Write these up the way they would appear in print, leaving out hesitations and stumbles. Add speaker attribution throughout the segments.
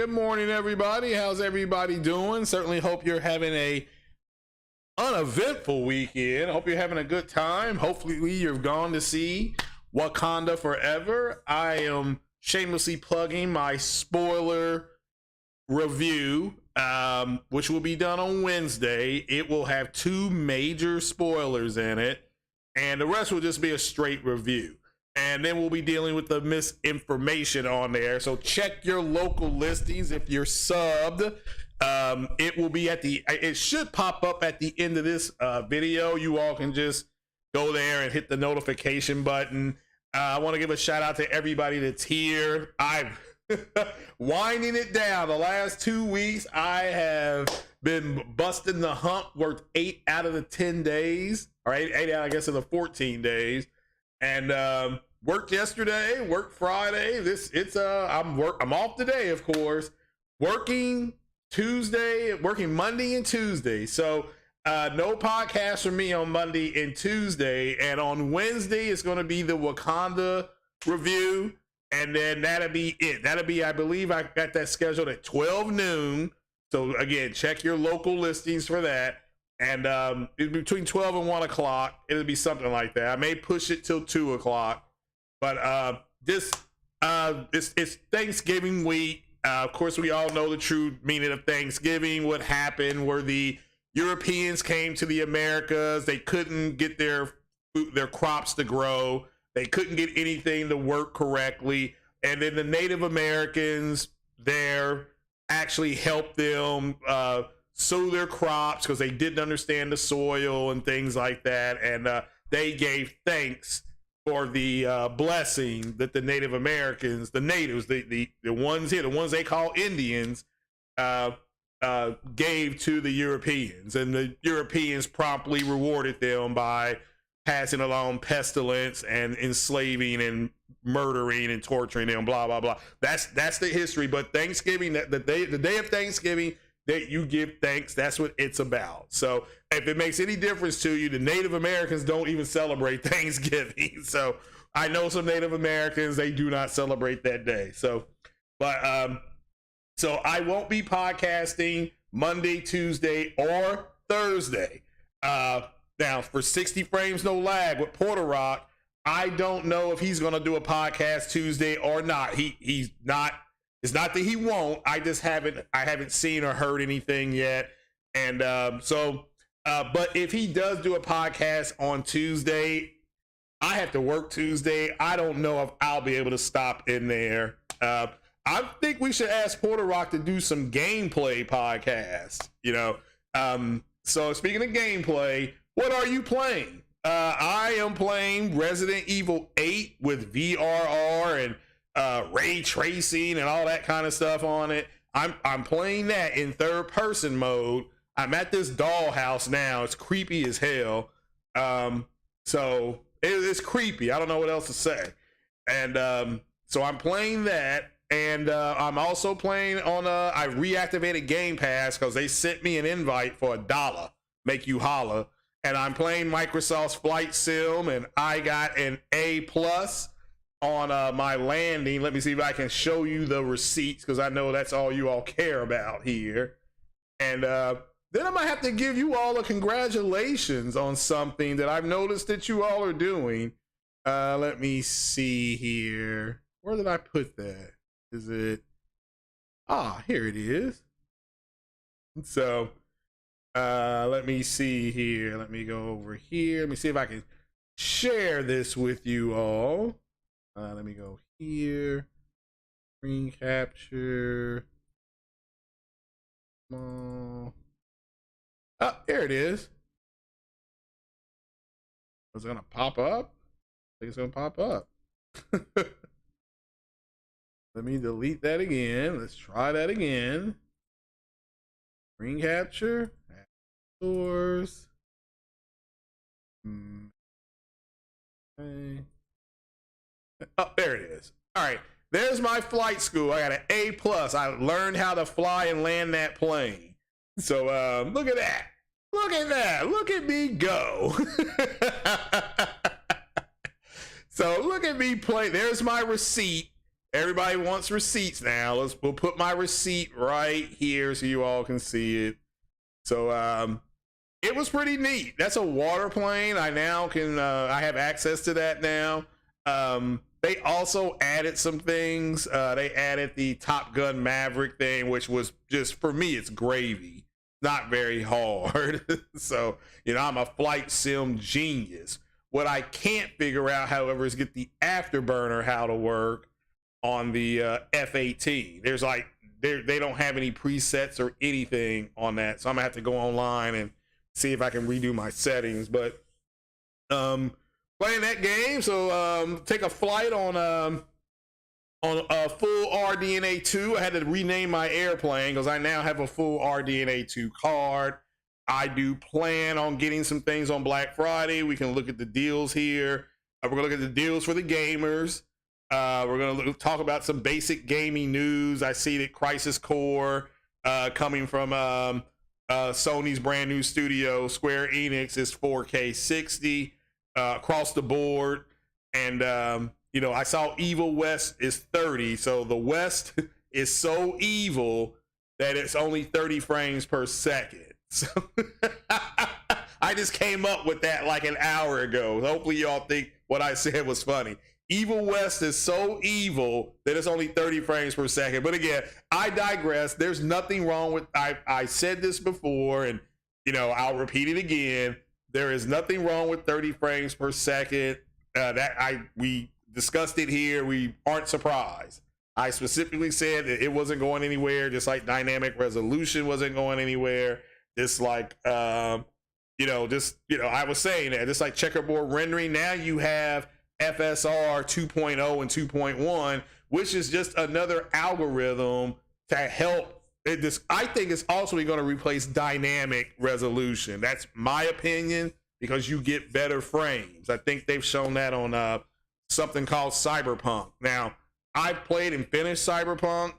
Speaker 1: good morning, everybody. How's everybody doing? Certainly hope you're having a uneventful weekend. Hope you're having a good time. Hopefully you've gone to see Wakanda Forever. I am shamelessly plugging my spoiler review, which will be done on Wednesday. It will have 2 major spoilers in it, and the rest will just be a straight review. And then we'll be dealing with the misinformation on there. So check your local listings if you're subbed. It will be it should pop up at the end of this video. You all can just go there and hit the notification button. I want to give a shout out to everybody that's here. I'm winding it down. The last 2 weeks, I have been busting the hump. Worked 8 out of the 10 days. All right, 8 out, I guess, of the 14 days. And worked yesterday, worked Friday. I'm off today, of course. Working Tuesday, working Monday and Tuesday. So no podcast for me on Monday and Tuesday. And on Wednesday, it's going to be the Wakanda review. And then that'll be it. That'll be, I believe I got that scheduled at 12 noon. So again, check your local listings for that. And between 12 and 1 o'clock, it'll be something like that. I may push it till 2 o'clock. But it's Thanksgiving week. Of course, we all know the true meaning of Thanksgiving. What happened where the Europeans came to the Americas. They couldn't get their crops to grow. They couldn't get anything to work correctly. And then the Native Americans there actually helped them sow their crops because they didn't understand the soil and things like that. And they gave thanks for the blessing that the Native Americans, the natives, the ones here, the ones they call Indians, gave to the Europeans. And the Europeans promptly rewarded them by passing along pestilence and enslaving and murdering and torturing them, blah, blah, blah. That's the history. But Thanksgiving, the day of Thanksgiving, that you give thanks, that's what it's about. So if it makes any difference to you, the Native Americans don't even celebrate Thanksgiving. So I know some Native Americans, they do not celebrate that day. So so I won't be podcasting Monday, Tuesday, or Thursday. Now for 60 frames no lag with Porter Rock, I don't know if he's going to do a podcast Tuesday or not. He's not. It's not that he won't. I just haven't seen or heard anything yet. And but if he does do a podcast on Tuesday, I have to work Tuesday. I don't know if I'll be able to stop in there. I think we should ask Porter Rock to do some gameplay podcasts, you know. So speaking of gameplay, what are you playing? I am playing Resident Evil 8 with VRR and ray tracing and all that kind of stuff on it. I'm playing that in third person mode. I'm at this dollhouse now. It's creepy as hell. So it's creepy. I don't know what else to say. And so I'm playing that, and I'm also playing on I reactivated Game Pass because they sent me an invite for $1, make you holla. And I'm playing Microsoft's Flight Sim, and I got an A+ on my landing. Let me see if I can show you the receipts, because I know that's all you all care about here. And then I might have to give you all a congratulations on something that I've noticed that you all are doing. Let me see here. Where did I put that? Is it? Here it is. So let me see here. Let me go over here. Let me see if I can share this with you all. Let me go here. Screen capture. Small. Oh, there it is. It's gonna pop up. I think it's gonna pop up. Let me delete that again. Let's try that again. Screen capture. Source. Okay. Oh, there it is. All right, there's my flight school. I got an A+. I learned how to fly and land that plane. So look at that. Look at that. Look at me go. So look at me play. There's my receipt. Everybody wants receipts now. We'll put my receipt right here so you all can see it. So it was pretty neat. That's a water plane. I now can I have access to that now. They also added some things. They added the Top Gun Maverick thing, which was just, for me, it's gravy. Not very hard. So, you know, I'm a flight sim genius. What I can't figure out, however, is get the afterburner how to work on the F-18. There's like, they don't have any presets or anything on that. So I'm gonna have to go online and see if I can redo my settings. But playing that game, so take a flight on a full RDNA 2. I had to rename my airplane because I now have a full RDNA 2 card. I do plan on getting some things on Black Friday. We can look at the deals here. We're gonna look at the deals for the gamers. We're gonna talk about some basic gaming news. I see that Crisis Core coming from Sony's brand new studio, Square Enix, is 4K 60 across the board. And you know, I saw Evil West is 30, so the West is so evil that it's only 30 frames per second. So I just came up with that like an hour ago. Hopefully y'all think what I said was funny. Evil West is so evil that it's only 30 frames per second. But again, I digress. There's nothing wrong with, I said this before, and you know, I'll repeat it again. There is nothing wrong with 30 frames per second. We discussed it here. We aren't surprised. I specifically said that it wasn't going anywhere, just like dynamic resolution wasn't going anywhere. Just like, I was saying that, just like checkerboard rendering. Now you have FSR 2.0 and 2.1, which is just another algorithm to help. I think it's also going to replace dynamic resolution. That's my opinion, because you get better frames. I think they've shown that on something called Cyberpunk. Now, I played and finished Cyberpunk.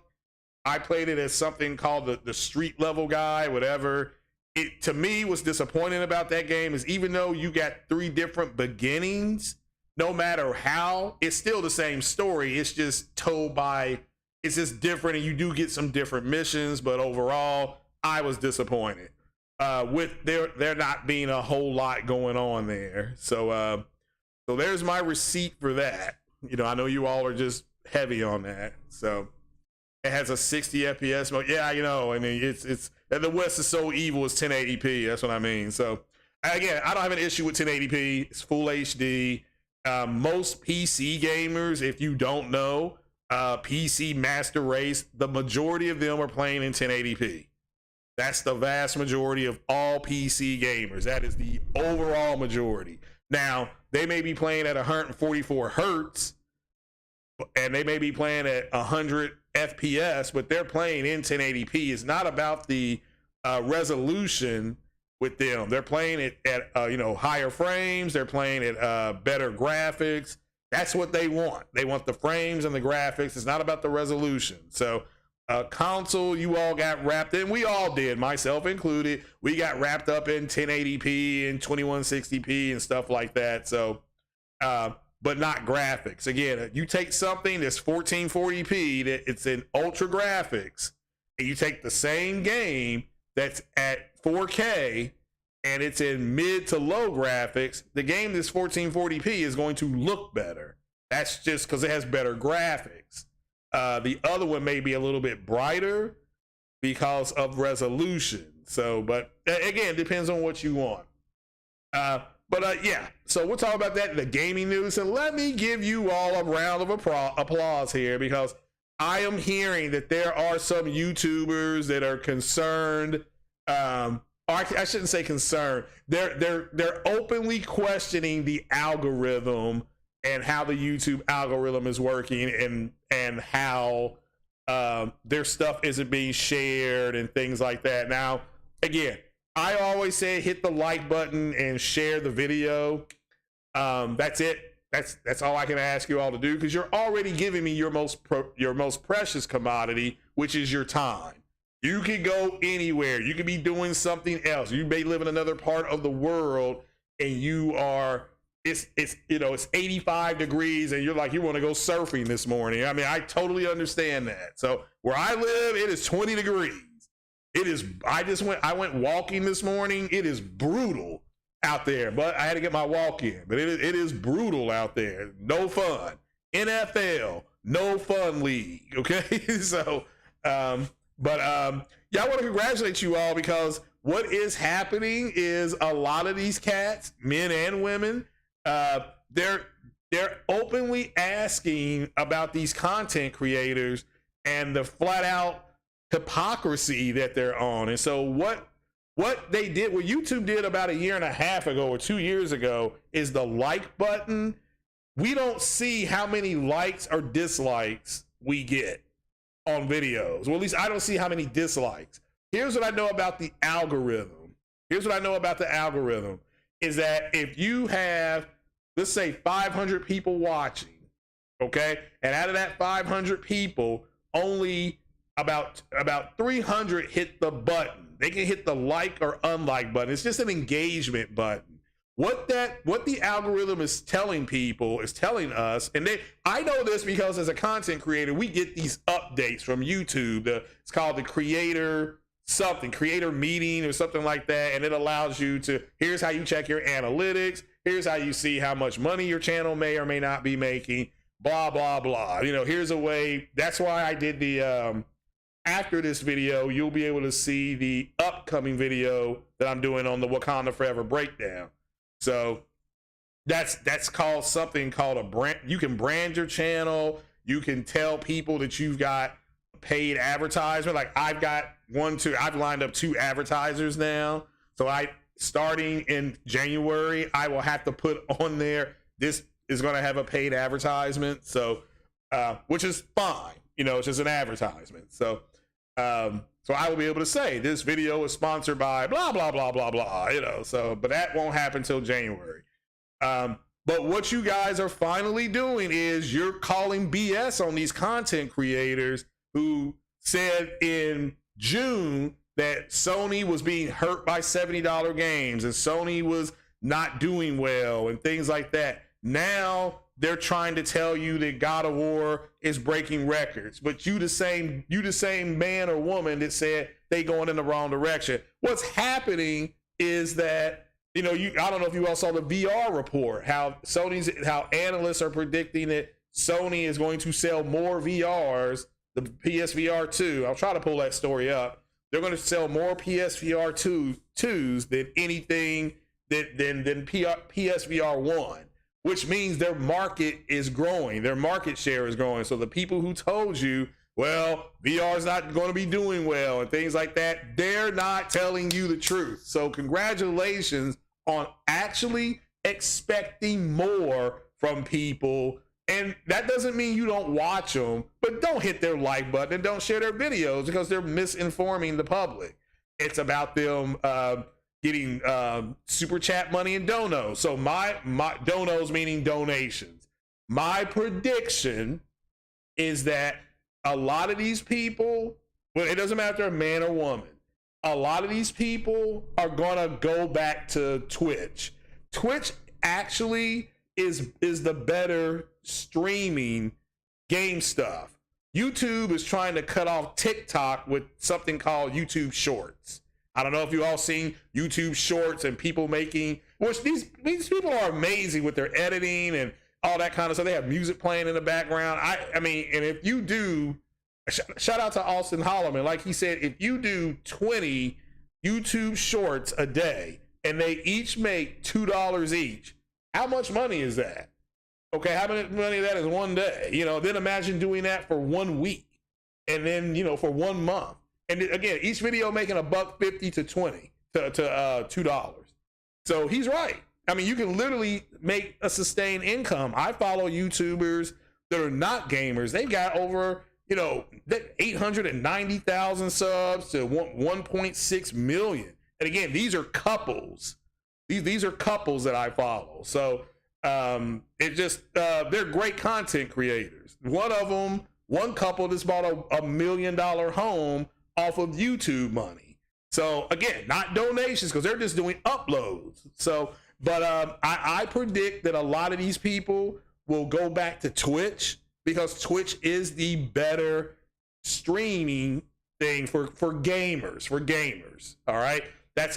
Speaker 1: I played it as something called the street level guy, whatever. It, to me, was disappointing about that game is, even though you got 3 different beginnings, no matter how, it's still the same story. It's just told by, it's just different, and you do get some different missions, but overall, I was disappointed with there not being a whole lot going on there. So there's my receipt for that. You know, I know you all are just heavy on that. So it has a 60 FPS mode. Yeah, you know, I mean, it's the West is so evil, it's 1080p. That's what I mean. So again, I don't have an issue with 1080p. It's full HD. Most PC gamers, if you don't know, PC master race, the majority of them are playing in 1080p. That's the vast majority of all PC gamers. That is the overall majority. Now, they may be playing at 144 hertz, and they may be playing at 100 FPS, but they're playing in 1080p. It's not about the resolution with them. They're playing it at higher frames. They're playing at better graphics. That's what they want. They want the frames and the graphics. It's not about the resolution. So console, you all got wrapped in. We all did, myself included. We got wrapped up in 1080p and 2160p and stuff like that. So but not graphics. Again, you take something that's 1440p, that it's in ultra graphics, and you take the same game that's at 4K and it's in mid to low graphics, the game that's 1440p is going to look better. That's just because it has better graphics. The other one may be a little bit brighter because of resolution. So, but again, depends on what you want. Yeah, so we'll talk about that in the gaming news. And let me give you all a round of applause here, because I am hearing that there are some YouTubers that are concerned. I shouldn't say concerned. They're openly questioning the algorithm and how the YouTube algorithm is working, and how their stuff isn't being shared and things like that. Now, again, I always say hit the like button and share the video. That's it. That's all I can ask you all to do, because you're already giving me your most precious commodity, which is your time. You can go anywhere. You could be doing something else. You may live in another part of the world, and you are it's you know, it's 85 degrees and you're like, you want to go surfing this morning. I mean, I totally understand that. So where I live, it is 20 degrees. It is, I went walking this morning. It is brutal out there, but I had to get my walk in. But it is brutal out there. No fun. NFL, no fun league. Okay. So, yeah, I want to congratulate you all, because what is happening is a lot of these cats, men and women, they're openly asking about these content creators and the flat out hypocrisy that they're on. And so what they did, what YouTube did about a year and a half ago or 2 years ago, is the like button. We don't see how many likes or dislikes we get on videos. Well, at least I don't see how many dislikes. Here's what I know about the algorithm. Is that if you have, let's say 500 people watching, okay? And out of that 500 people, only about 300 hit the button. They can hit the like or unlike button. It's just an engagement button. What the algorithm is telling people, is telling us, and I know this because as a content creator, we get these updates from YouTube. It's called the creator meeting or something like that, and it allows you to, here's how you check your analytics, here's how you see how much money your channel may or may not be making, blah blah blah. You know, here's a way. That's why I did the after this video, you'll be able to see the upcoming video that I'm doing on the Wakanda Forever breakdown. So that's called something called a brand. You can brand your channel. You can tell people that you've got paid advertisement. Like I've lined up 2 advertisers now. So starting in January, I will have to put on there, this is going to have a paid advertisement. So, which is fine. You know, it's just an advertisement. So, so I will be able to say this video is sponsored by blah, blah, blah, blah, blah, you know, so, but that won't happen till January. But what you guys are finally doing is you're calling BS on these content creators who said in June that Sony was being hurt by $70 games and Sony was not doing well and things like that. Now they're trying to tell you that God of War is breaking records, but you the same man or woman that said they going in the wrong direction. What's happening is that, you know, I don't know if you all saw the VR report, how analysts are predicting that Sony is going to sell more VRs, the PSVR 2. I'll try to pull that story up. They're going to sell more PSVR 2s than anything than PSVR 1. Which means their market is growing. Their market share is growing. So the people who told you, well, VR is not going to be doing well and things like that, they're not telling you the truth. So congratulations on actually expecting more from people. And that doesn't mean you don't watch them, but don't hit their like button and don't share their videos because they're misinforming the public. It's about them getting super chat money and donos. So my donos meaning donations. My prediction is that a lot of these people, well, it doesn't matter if they're a man or woman, a lot of these people are gonna go back to Twitch. Twitch actually is the better streaming game stuff. YouTube is trying to cut off TikTok with something called YouTube Shorts. I don't know if you all seen YouTube Shorts and people making, which these people are amazing with their editing and all that kind of stuff. They have music playing in the background. I mean, and if you do, shout out to Austin Holloman. Like he said, if you do 20 YouTube Shorts a day and they each make $2 each, how much money is that? Okay, how much money that is one day? You know, then imagine doing that for 1 week and then, you know, for 1 month. And again, each video making $1.50 to $2. So he's right. I mean, you can literally make a sustained income. I follow YouTubers that are not gamers. They've got over, you know, 890,000 subs to 1.6 million. And again, these are couples. These are couples that I follow. So it just they're great content creators. One couple just bought a $1 million home off of YouTube money. So again, not donations because they're just doing uploads. So But I predict that a lot of these people will go back to Twitch because Twitch is the better streaming thing for gamers. All right, that's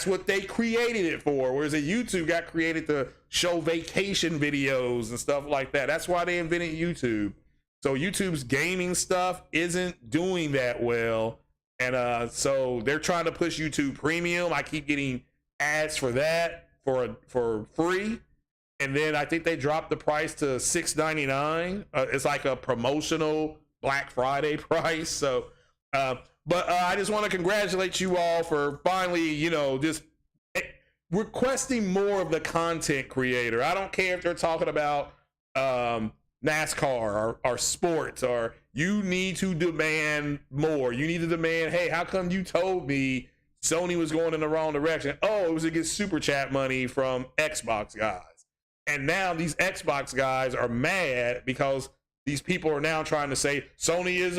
Speaker 1: what they created it for. Whereas YouTube got created to show vacation videos and stuff like that. That's why they invented YouTube. So YouTube's gaming stuff isn't doing that well, and so they're trying to push YouTube Premium. I keep getting ads for that for free, and then I think they dropped the price to $6.99. It's like a promotional Black Friday price. So but I just want to congratulate you all for finally, just requesting more of the content creator. I don't care if they're talking about NASCAR or sports, or you need to demand more. You need to demand, hey, how come you told me Sony was going in the wrong direction? Oh, it was to get super chat money from Xbox guys. And now these Xbox guys are mad because these people are now trying to say Sony's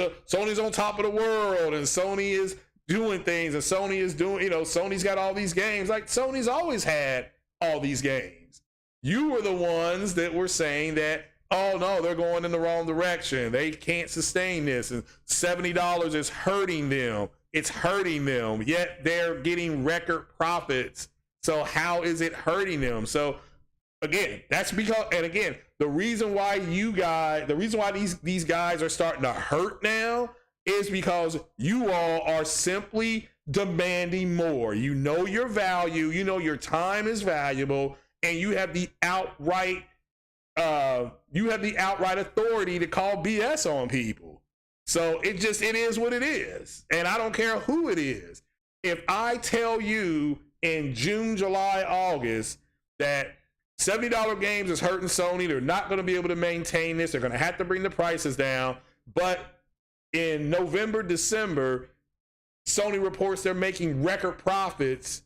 Speaker 1: on top of the world, and Sony is doing things, and Sony is doing, Sony's got all these games. Like, Sony's always had all these games. You were the ones that were saying that, oh no, they're going in the wrong direction. They can't sustain this, and $70 is hurting them. It's hurting them, yet they're getting record profits. So how is it hurting them? So again, that's because, and again, the reason why these guys are starting to hurt now is because you all are simply demanding more. You know your value, you know your time is valuable, and you have the outright authority to call BS on people. So it is what it is. And I don't care who it is. If I tell you in June, July, August that $70 games is hurting Sony, they're not going to be able to maintain this, they're going to have to bring the prices down, but in November, December, Sony reports they're making record profits,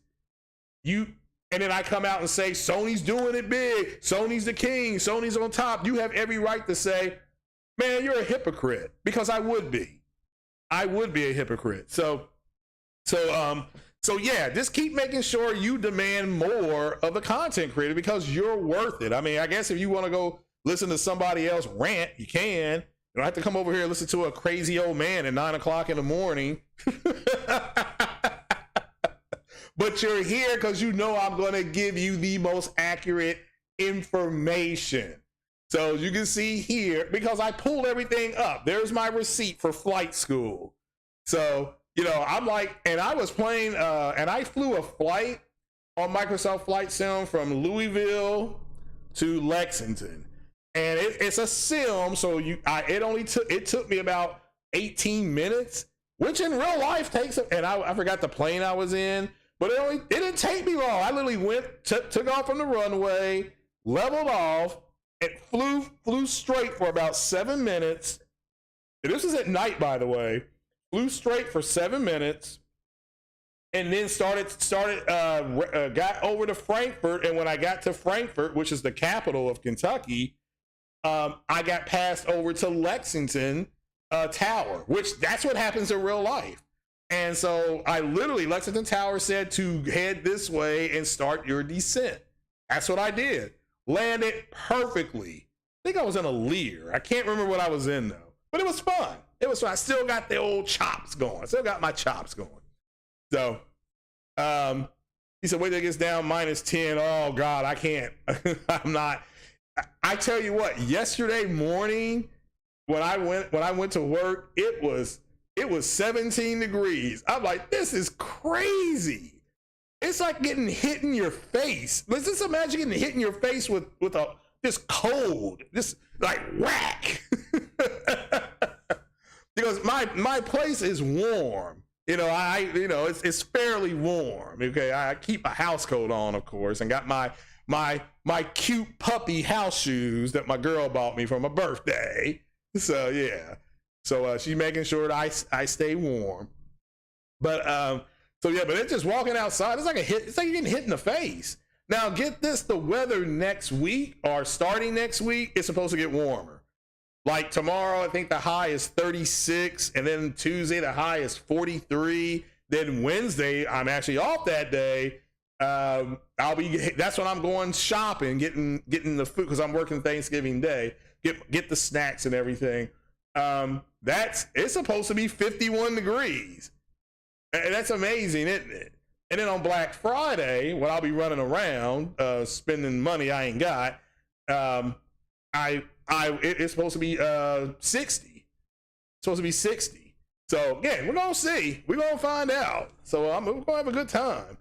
Speaker 1: and then I come out and say, Sony's doing it big, Sony's the king, Sony's on top, you have every right to say, man, you're a hypocrite, because I would be a hypocrite. So yeah, just keep making sure you demand more of the content creator because you're worth it. I mean, I guess if you want to go listen to somebody else rant, you can. You don't have to come over here and listen to a crazy old man at 9 o'clock in the morning. But you're here because you know I'm going to give you the most accurate information. So you can see here, because I pulled everything up. There's my receipt for flight school. So, I'm like, and I was playing, and I flew a flight on Microsoft Flight Sim from Louisville to Lexington. And it's a sim, so it took me about 18 minutes, which in real life takes, and I forgot the plane I was in, but it didn't take me long. I literally took off from the runway, leveled off, and flew straight for about 7 minutes. And this was at night, by the way. Flew straight for 7 minutes, and then got over to Frankfurt. And when I got to Frankfurt, which is the capital of Kentucky, I got passed over to Lexington Tower, which that's what happens in real life. And so Lexington Tower said to head this way and start your descent. That's what I did. Landed perfectly. I think I was in a Lear. I can't remember what I was in though, but it was fun. I still got the old chops going. I still got my chops going. So, he said, wait till it gets down -10. Oh God, I can't. I'm not. I tell you what, yesterday morning when I went to work, it was 17 degrees. I'm like, this is crazy. It's like getting hit in your face. Let's just imagine getting hit in your face with this cold, this like whack. Because my place is warm. It's fairly warm. Okay, I keep a house coat on, of course, and got my cute puppy house shoes that my girl bought me for my birthday. So yeah, so she's making sure that I stay warm. But but it's just walking outside. It's like you're getting hit in the face. Now get this: the weather next week or starting next week is supposed to get warmer. Like tomorrow, I think the high is 36, and then Tuesday the high is 43. Then Wednesday, I'm actually off that day. That's when I'm going shopping, getting the food, because I'm working Thanksgiving Day. Get the snacks and everything. It's supposed to be 51 degrees. And that's amazing, isn't it? And then on Black Friday, when I'll be running around spending money I ain't got, it's supposed to be 60. It's supposed to be 60. So again, we're gonna see. We're gonna find out. So we're gonna have a good time.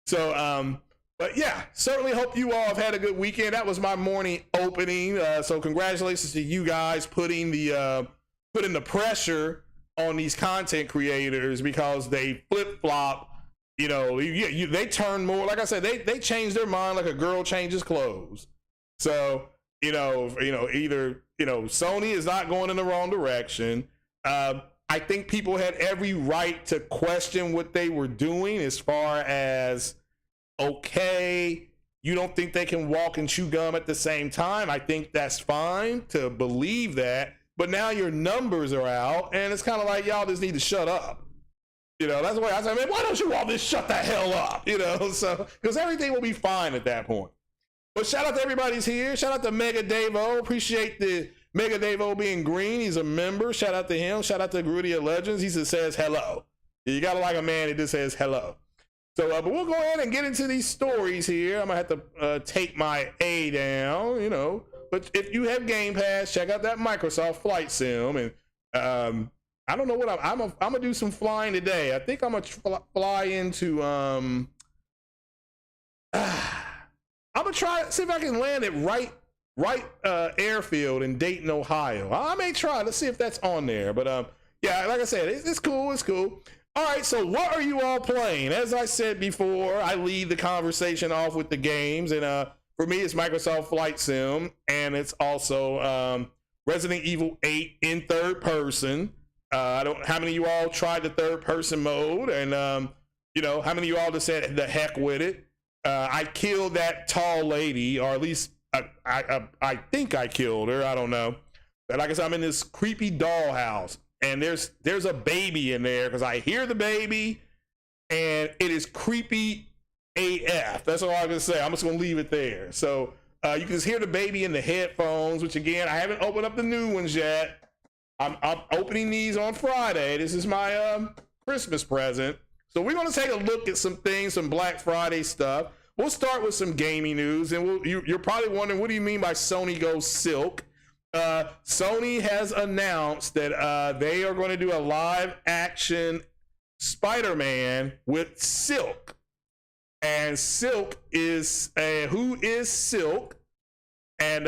Speaker 1: So but yeah, certainly hope you all have had a good weekend. That was my morning opening. So congratulations to you guys putting the pressure on these content creators, because they flip flop. You know, they turn more, like I said, they change their mind like a girl changes clothes. So, either, Sony is not going in the wrong direction. I think people had every right to question what they were doing, as far as, okay, you don't think they can walk and chew gum at the same time. I think that's fine to believe that. But now your numbers are out, and it's kind of like, y'all just need to shut up. That's the way I say, man, why don't you all just shut the hell up? So, because everything will be fine at that point. But shout out to everybody's here. Shout out to Mega Davo. Appreciate the Mega Davo being green. He's a member. Shout out to him. Shout out to Grudia Legends. He just says hello. You gotta like a man that just says hello. So, but we'll go ahead and get into these stories here. I'm gonna have to take my A down, But if you have Game Pass, check out that Microsoft Flight Sim. And I don't know what I'm gonna do some flying today. I think I'm gonna fly into I'm gonna try see if I can land at Wright Airfield in Dayton, Ohio. I may try. Let's see if that's on there. But yeah, like I said, it's cool. It's cool. All right. So what are you all playing? As I said before, I lead the conversation off with the games, and for me, it's Microsoft Flight Sim, and it's also Resident Evil 8 in third person. I don't. How many of you all tried the third person mode? And how many of you all just said the heck with it? I killed that tall lady, or at least I think I killed her. I don't know. But like I said, I'm in this creepy dollhouse, and there's a baby in there, because I hear the baby, and it is creepy AF. That's all I'm gonna say. I'm just gonna leave it there. So you can just hear the baby in the headphones, which again, I haven't opened up the new ones yet. I'm opening these on Friday. This is my Christmas present. So we're going to take a look at some things, some Black Friday stuff. We'll start with some gaming news, and you're probably wondering, what do you mean by Sony goes silk? Sony has announced that they are going to do a live action Spider-Man with Silk. And Silk is who is Silk? And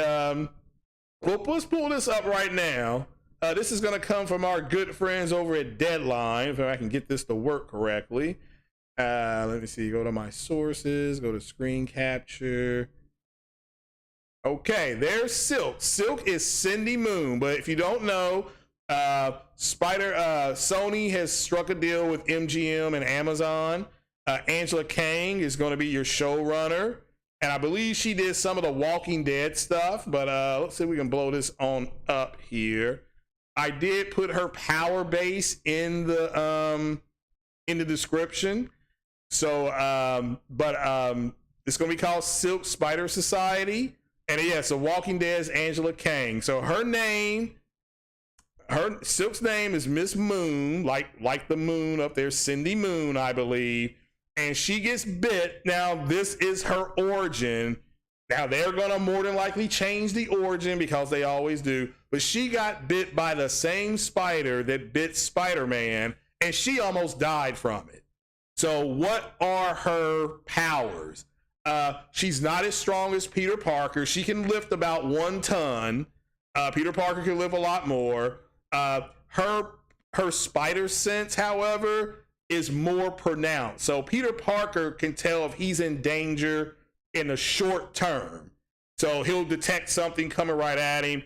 Speaker 1: let's pull this up right now. This is going to come from our good friends over at Deadline, if I can get this to work correctly. Let me see. Go to my sources. Go to screen capture. Okay, there's Silk. Silk is Cindy Moon. But if you don't know, Sony has struck a deal with MGM and Amazon. Angela Kang is going to be your showrunner. And I believe she did some of the Walking Dead stuff. But let's see if we can blow this on up here. I did put her power base in the description. So, it's going to be called Silk Spider Society. And yeah, so Walking Dead's Angela Kang. So Silk's name is Miss Moon, like the moon up there, Cindy Moon, I believe. And she gets bit. Now, this is her origin. Now, they're going to more than likely change the origin, because they always do. But she got bit by the same spider that bit Spider-Man, and she almost died from it. So what are her powers? She's not as strong as Peter Parker. She can lift about 1 ton. Peter Parker can lift a lot more. Her spider sense, however, is more pronounced. So Peter Parker can tell if he's in danger in the short term. So he'll detect something coming right at him.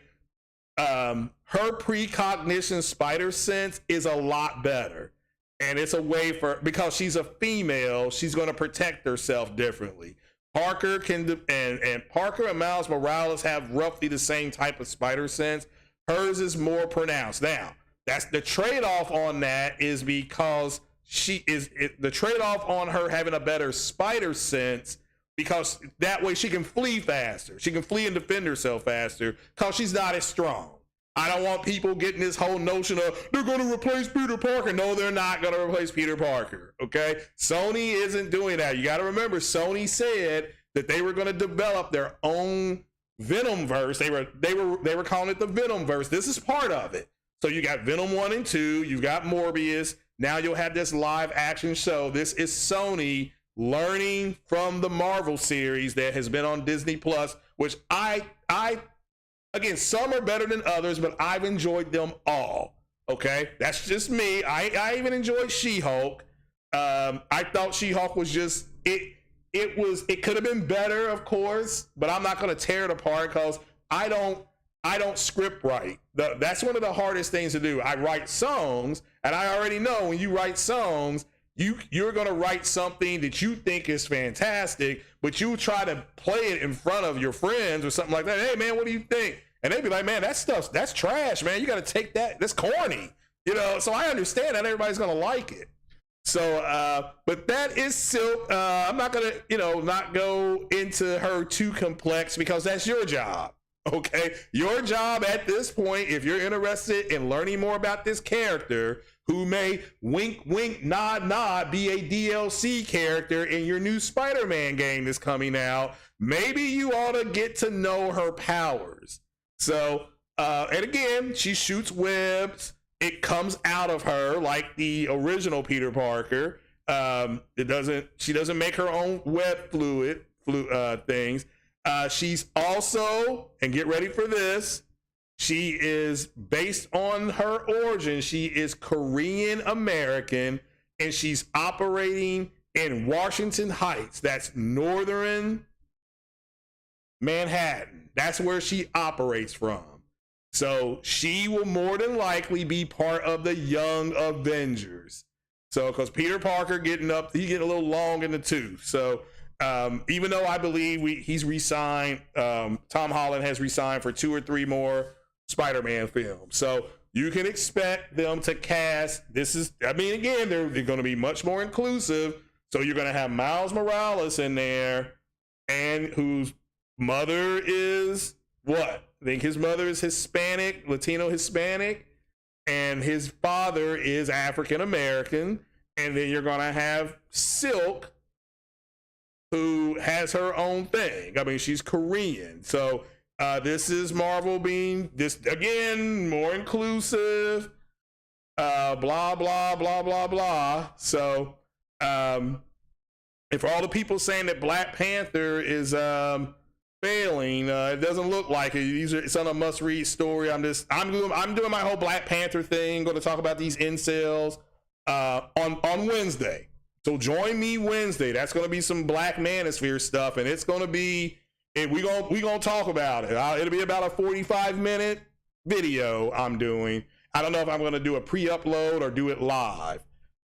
Speaker 1: Her precognition spider sense is a lot better. And it's a way because she's a female, she's going to protect herself differently. Parker and Parker and Miles Morales have roughly the same type of spider sense. Hers is more pronounced. Now, that's the trade-off on that, is because the trade-off on her having a better spider sense, because that way she can flee faster. She can flee and defend herself faster because she's not as strong. I don't want people getting this whole notion of they're going to replace Peter Parker. No, they're not going to replace Peter Parker. Okay, Sony isn't doing that. You got to remember, Sony said that they were going to develop their own Venom verse. They were calling it the Venom verse. This is part of it. So you got Venom 1 and 2. You've got Morbius. Now you'll have this live action show. This is Sony learning from the Marvel series that has been on Disney Plus, which I again, some are better than others, but I've enjoyed them all. Okay, that's just me. I even enjoyed She-Hulk. I thought She-Hulk was just it. It could have been better, of course, but I'm not going to tear it apart because I don't script write. That's one of the hardest things to do. I write songs, and I already know when you write songs, you're going to write something that you think is fantastic, but you try to play it in front of your friends or something like that. Hey, man, what do you think? And they'd be like, man, that's trash, man. You got to take that. That's corny. You know, so I understand that everybody's going to like it. So, but that is Silk. I'm not going to, not go into her too complex because that's your job. Okay. Your job at this point, if you're interested in learning more about this character, who may wink, wink, nod, nod, be a DLC character in your new Spider-Man game that's coming out, maybe you ought to get to know her powers. So, and again, she shoots webs. It comes out of her like the original Peter Parker. She doesn't make her own web fluid things. She's also, and get ready for this, she is based on her origin. She is Korean American, and she's operating in Washington Heights. That's northern Manhattan. That's where she operates from. So she will more than likely be part of the Young Avengers. So, because Peter Parker he's getting a little long in the tooth. So, even though I believe he's re-signed, Tom Holland has re-signed for 2 or 3 more Spider-Man films. So you can expect them to cast, again, they're going to be much more inclusive. So you're going to have Miles Morales in there, and whose mother is what? I think his mother is Hispanic, Latino Hispanic, and his father is African American. And then you're going to have Silk, who has her own thing. I mean, she's Korean. So this is Marvel being this again more inclusive. Blah blah blah blah blah. So if all the people saying that Black Panther is failing, it doesn't look like it. It's on a must-read story. I'm doing my whole Black Panther thing. Going to talk about these incels on Wednesday. So join me Wednesday. That's going to be some Black Manosphere stuff, and it's going to be, and we gonna talk about it. It'll be about a 45-minute video I'm doing. I don't know if I'm going to do a pre-upload or do it live.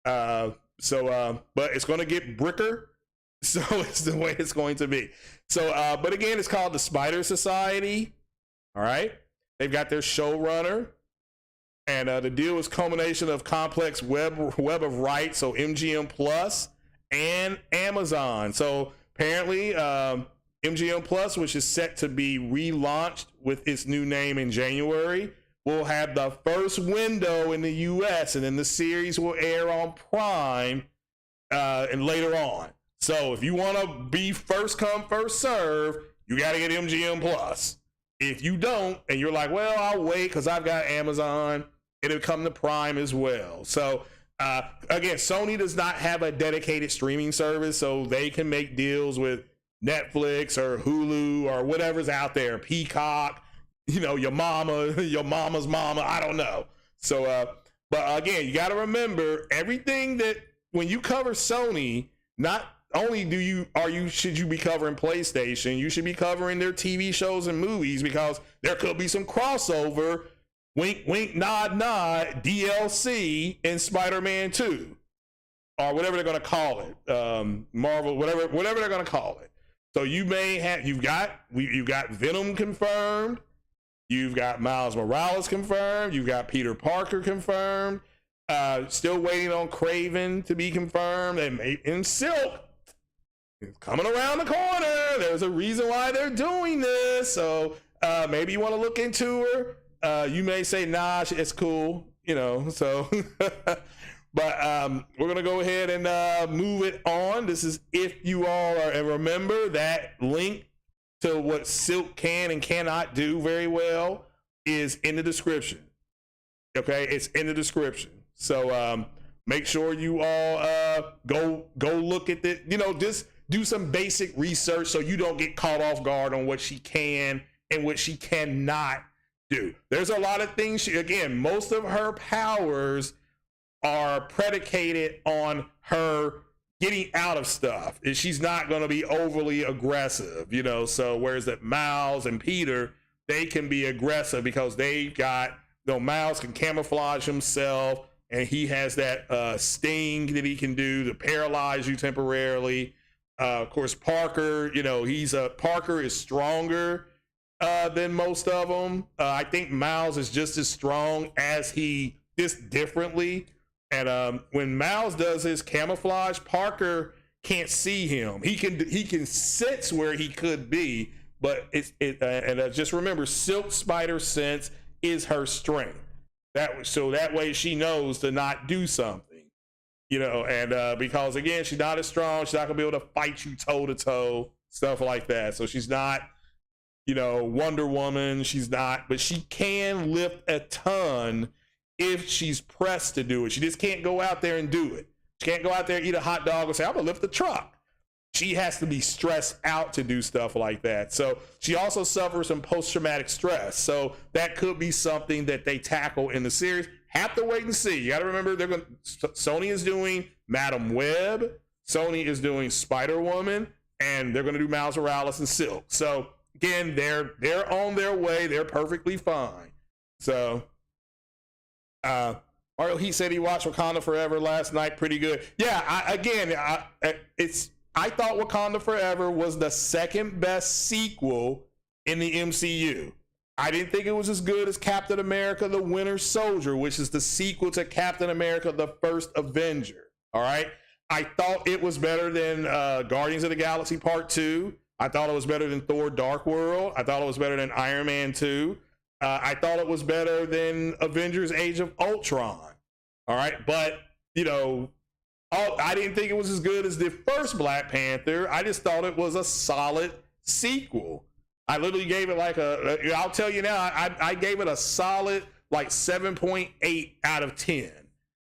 Speaker 1: But it's going to get bricker. So it's the way it's going to be. So, but again, it's called the Spider Society. All right. They've got their showrunner. And the deal is culmination of complex web of rights, so MGM Plus and Amazon. So apparently MGM Plus, which is set to be relaunched with its new name in January, will have the first window in the US, and then the series will air on Prime and later on. So if you want to be first come, first serve, you got to get MGM Plus. If you don't, and you're like, well, I'll wait because I've got Amazon, it'll come to Prime as well. So again, Sony does not have a dedicated streaming service, so they can make deals with Netflix or Hulu or whatever's out there, Peacock, your mama's mama, I don't know. So but again, you got to remember everything that when you cover Sony, not only should you be covering PlayStation, you should be covering their TV shows and movies, because there could be some crossover, wink, wink, nod, nod, DLC in Spider-Man 2, or whatever they're going to call it, Marvel, whatever they're going to call it. So you've got Venom confirmed, you've got Miles Morales confirmed, you've got Peter Parker confirmed, Still waiting on Craven to be confirmed, and Silk is coming around the corner. There's a reason why they're doing this, so maybe you want to look into her. You may say, nah, it's cool, you know. So, but we're gonna go ahead and move it on. This is if you all are, and remember that link to what Silk can and cannot do very well is in the description. Okay, it's in the description. So make sure you all go look at it. You know, just do some basic research so you don't get caught off guard on what she can and what she cannot do. There's a lot of things. Again, most of her powers are predicated on her getting out of stuff. And she's not going to be overly aggressive, you know. So whereas that Miles and Peter, they can be aggressive because they got, you know, Miles can camouflage himself. And he has that sting that he can do to paralyze you temporarily. Of course, Parker, you know, Parker is stronger than most of them. I think Miles is just as strong as he, just differently. And when Miles does his camouflage, Parker can't see him. He can sense where he could be, but just remember, Silk Spider sense is her strength. So that way she knows to not do something, you know, and because again, she's not as strong, she's not gonna be able to fight you toe to toe, stuff like that. So she's not, you know, Wonder Woman, she's not, but she can lift a ton if she's pressed to do it. She just can't go out there and do it. She can't go out there, eat a hot dog and say, I'm gonna lift the truck. She has to be stressed out to do stuff like that. So she also suffers from post-traumatic stress. So that could be something that they tackle in the series. Have to wait and see. You got to remember, Sony is doing Madam Web, Sony is doing Spider-Woman, and they're going to do Miles Morales and Silk. So again, they're on their way. They're perfectly fine. So Mario Heat said he watched Wakanda Forever last night. Pretty good. Yeah. I thought Wakanda Forever was the second best sequel in the MCU. I didn't think it was as good as Captain America: The Winter Soldier, which is the sequel to Captain America: The First Avenger. All right. I thought it was better than Guardians of the Galaxy Part 2. I thought it was better than Thor: Dark World. I thought it was better than Iron Man 2. I thought it was better than Avengers: Age of Ultron. All right. But, you know, I didn't think it was as good as the first Black Panther. I just thought it was a solid sequel. I literally gave it like I'll tell you now, I gave it a solid like 7.8 out of 10,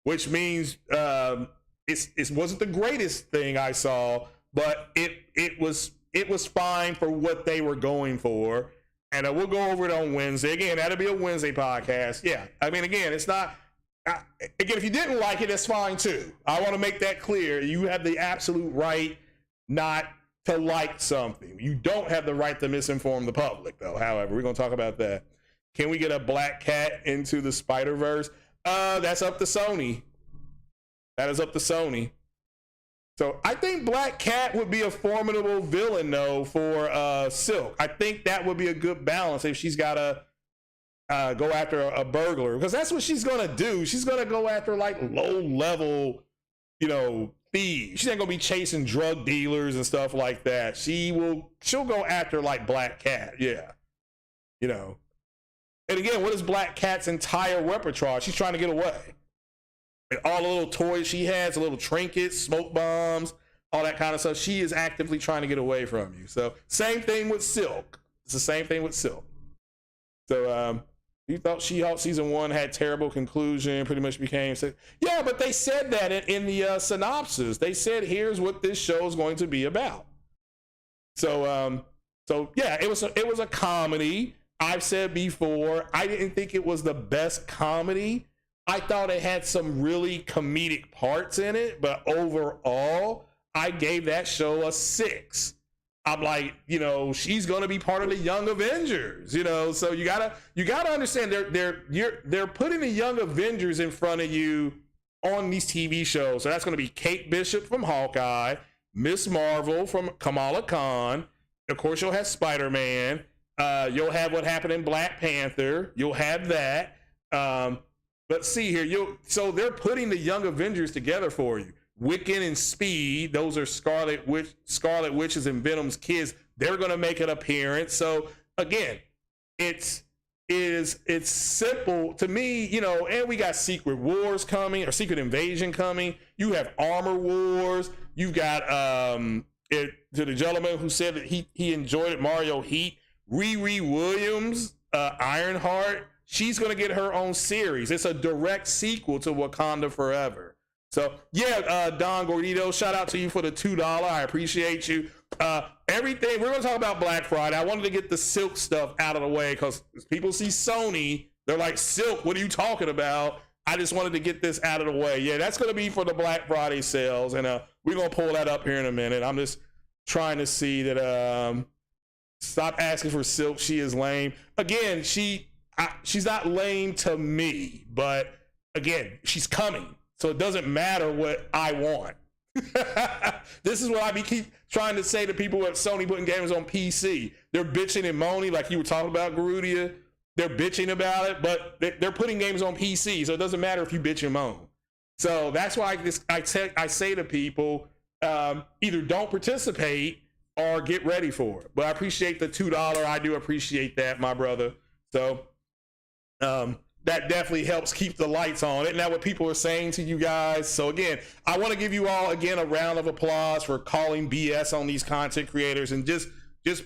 Speaker 1: which means it wasn't the greatest thing I saw, but it was fine for what they were going for. And we'll go over it on Wednesday. Again, that'll be a Wednesday podcast. Yeah. I mean, again, it's not, again, if you didn't like it, that's fine too. I want to make that clear. You have the absolute right not to like something. You don't have the right to misinform the public, though. However, we're going to talk about that. Can we get a Black Cat into the Spider-Verse? That's up to Sony. That is up to Sony. So I think Black Cat would be a formidable villain, though, for Silk. I think that would be a good balance if she's got to go after a burglar, because that's what she's gonna do. She's gonna go after like low level, you know, thieves. She ain't gonna be chasing drug dealers and stuff like that. She'll go after like Black Cat. Yeah, you know. And again, what is Black Cat's entire repertoire? She's trying to get away. And all the little toys she has, the little trinkets, smoke bombs, all that kind of stuff. She is actively trying to get away from you. So same thing with Silk. It's the same thing with Silk. So you thought She-Hulk season 1 had terrible conclusion, pretty much became, yeah, but they said that in the synopsis. They said, here's what this show is going to be about. So yeah, it was a comedy. I've said before, I didn't think it was the best comedy. I thought it had some really comedic parts in it, but overall, I gave that show a 6. I'm like, you know, she's going to be part of the Young Avengers, you know, so you gotta understand they're putting the Young Avengers in front of you on these TV shows. So that's going to be Kate Bishop from Hawkeye, Miss Marvel from Kamala Khan. Of course, you'll have Spider-Man. You'll have what happened in Black Panther. You'll have that. let's see here. So they're putting the Young Avengers together for you. Wiccan and Speed, those are Scarlet Witch's and Venom's kids. They're going to make an appearance. So again, it's simple to me, you know. And we got Secret Wars coming, or Secret Invasion coming. You have Armor Wars. You've got to the gentleman who said that he enjoyed it, Mario Heat. Riri Williams, Ironheart. She's going to get her own series. It's a direct sequel to Wakanda Forever. So yeah, Don Gordito, shout out to you for the $2. I appreciate you. Everything, we're going to talk about Black Friday. I wanted to get the Silk stuff out of the way because people see Sony, they're like, Silk, what are you talking about? I just wanted to get this out of the way. Yeah, that's going to be for the Black Friday sales, and we're going to pull that up here in a minute. I'm just trying to see that. Stop asking for Silk. She is lame. Again, she's not lame to me, but again, she's coming. So it doesn't matter what I want. This is what I keep trying to say to people at Sony putting games on PC. They're bitching and moaning like you were talking about, Garudia. They're bitching about it, but they're putting games on PC, so it doesn't matter if you bitch and moan. So that's why I say to people, either don't participate or get ready for it. But I appreciate the $2. I do appreciate that, my brother. So that definitely helps keep the lights on. Isn't that what people are saying to you guys? So again, I want to give you all, again, a round of applause for calling BS on these content creators and just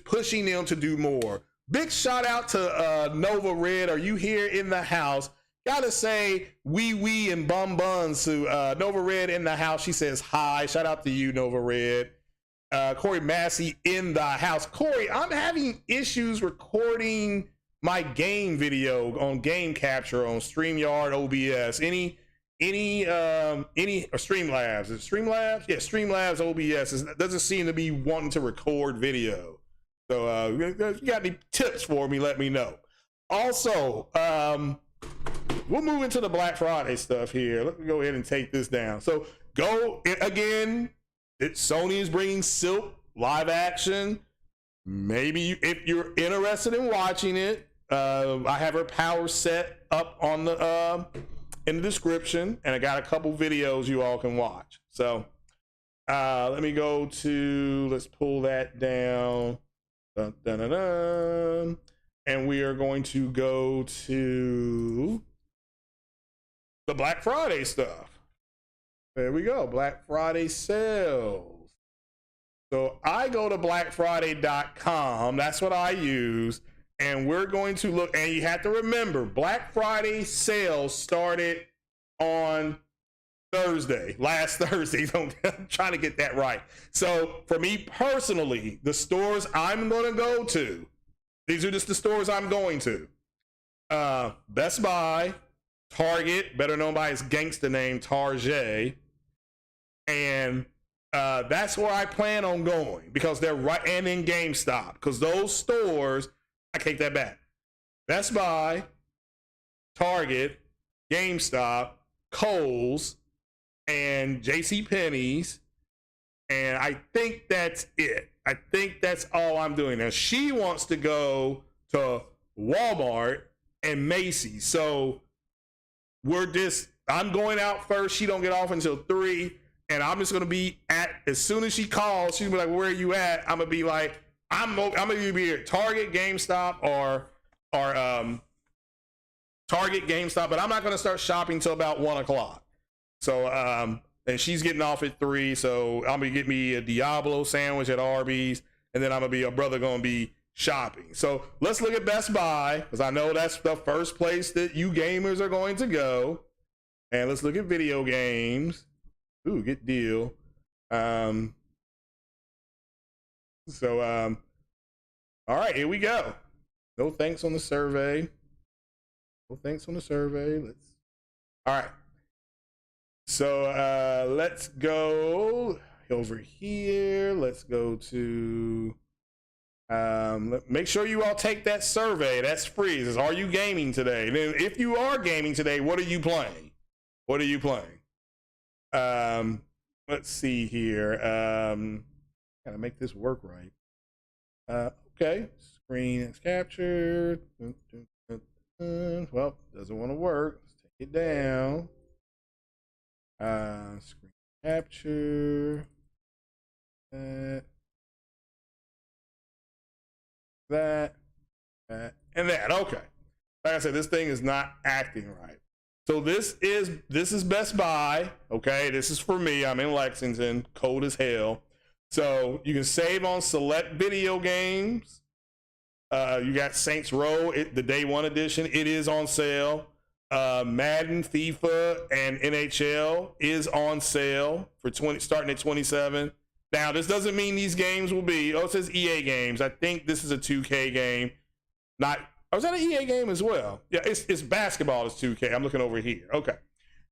Speaker 1: pushing them to do more. Big shout out to Nova Red. Are you here in the house? Gotta say wee and bum buns to Nova Red in the house. She says hi. Shout out to you, Nova Red. Corey Massey in the house. Corey, I'm having issues recording my game video on Game Capture on StreamYard, OBS. Any or Streamlabs? Is it Streamlabs? Yeah, Streamlabs OBS. It doesn't seem to be wanting to record video. So if you got any tips for me, let me know. Also, we'll move into the Black Friday stuff here. Let me go ahead and take this down. So go again. Sony is bringing Silk live action. Maybe if you're interested in watching it, I have her power set up on the in the description, and I got a couple videos you all can watch. So let me go to, let's pull that down. Dun, dun, dun, dun. And we are going to go to the Black Friday stuff. There we go, Black Friday sales. So I go to blackfriday.com. That's what I use. And we're going to look, and you have to remember, Black Friday sales started on Thursday, last Thursday. I'm trying to get that right. So for me personally, the stores I'm going to go to, these are just the stores I'm going to. Best Buy, Target, better known by its gangster name, Target. And that's where I plan on going because they're right, and in GameStop, because those stores, I take that back. Best Buy, Target, GameStop, Kohl's, and JCPenney's, and I think that's it. I think that's all I'm doing. Now, she wants to go to Walmart and Macy's, so I'm going out first. She don't get off until 3, and I'm just gonna be as soon as she calls, she'll be like, where are you at? I'm gonna be like, I'm gonna be at Target, GameStop, or Target, GameStop, but I'm not gonna start shopping till about 1 o'clock. So and she's getting off at 3, so I'm gonna get me a Diablo sandwich at Arby's, and then a brother gonna be shopping. So let's look at Best Buy, because I know that's the first place that you gamers are going to go. And let's look at video games. Ooh, good deal. All right, here we go. No thanks on the survey. No thanks on the survey. All right. So let's go over here. Let's go to, make sure you all take that survey. That's free. It says, are you gaming today? And then if you are gaming today, what are you playing? What are you playing? Let's see here. Gotta make this work right. Okay, screen is captured. Well, doesn't want to work. Let's Get down. Screen capture. That, and that. Okay. Like I said, this thing is not acting right. So this is Best Buy. Okay, this is for me. I'm in Lexington, cold as hell. So you can save on select video games. You got Saints Row, the day one edition. It is on sale. Madden, FIFA, and NHL is on sale for starting at $27. Now, this doesn't mean these games will be. Oh, it says EA games. I think this is a 2K game. Not. Oh, is that an EA game as well? Yeah, it's basketball. It's 2K. I'm looking over here. Okay,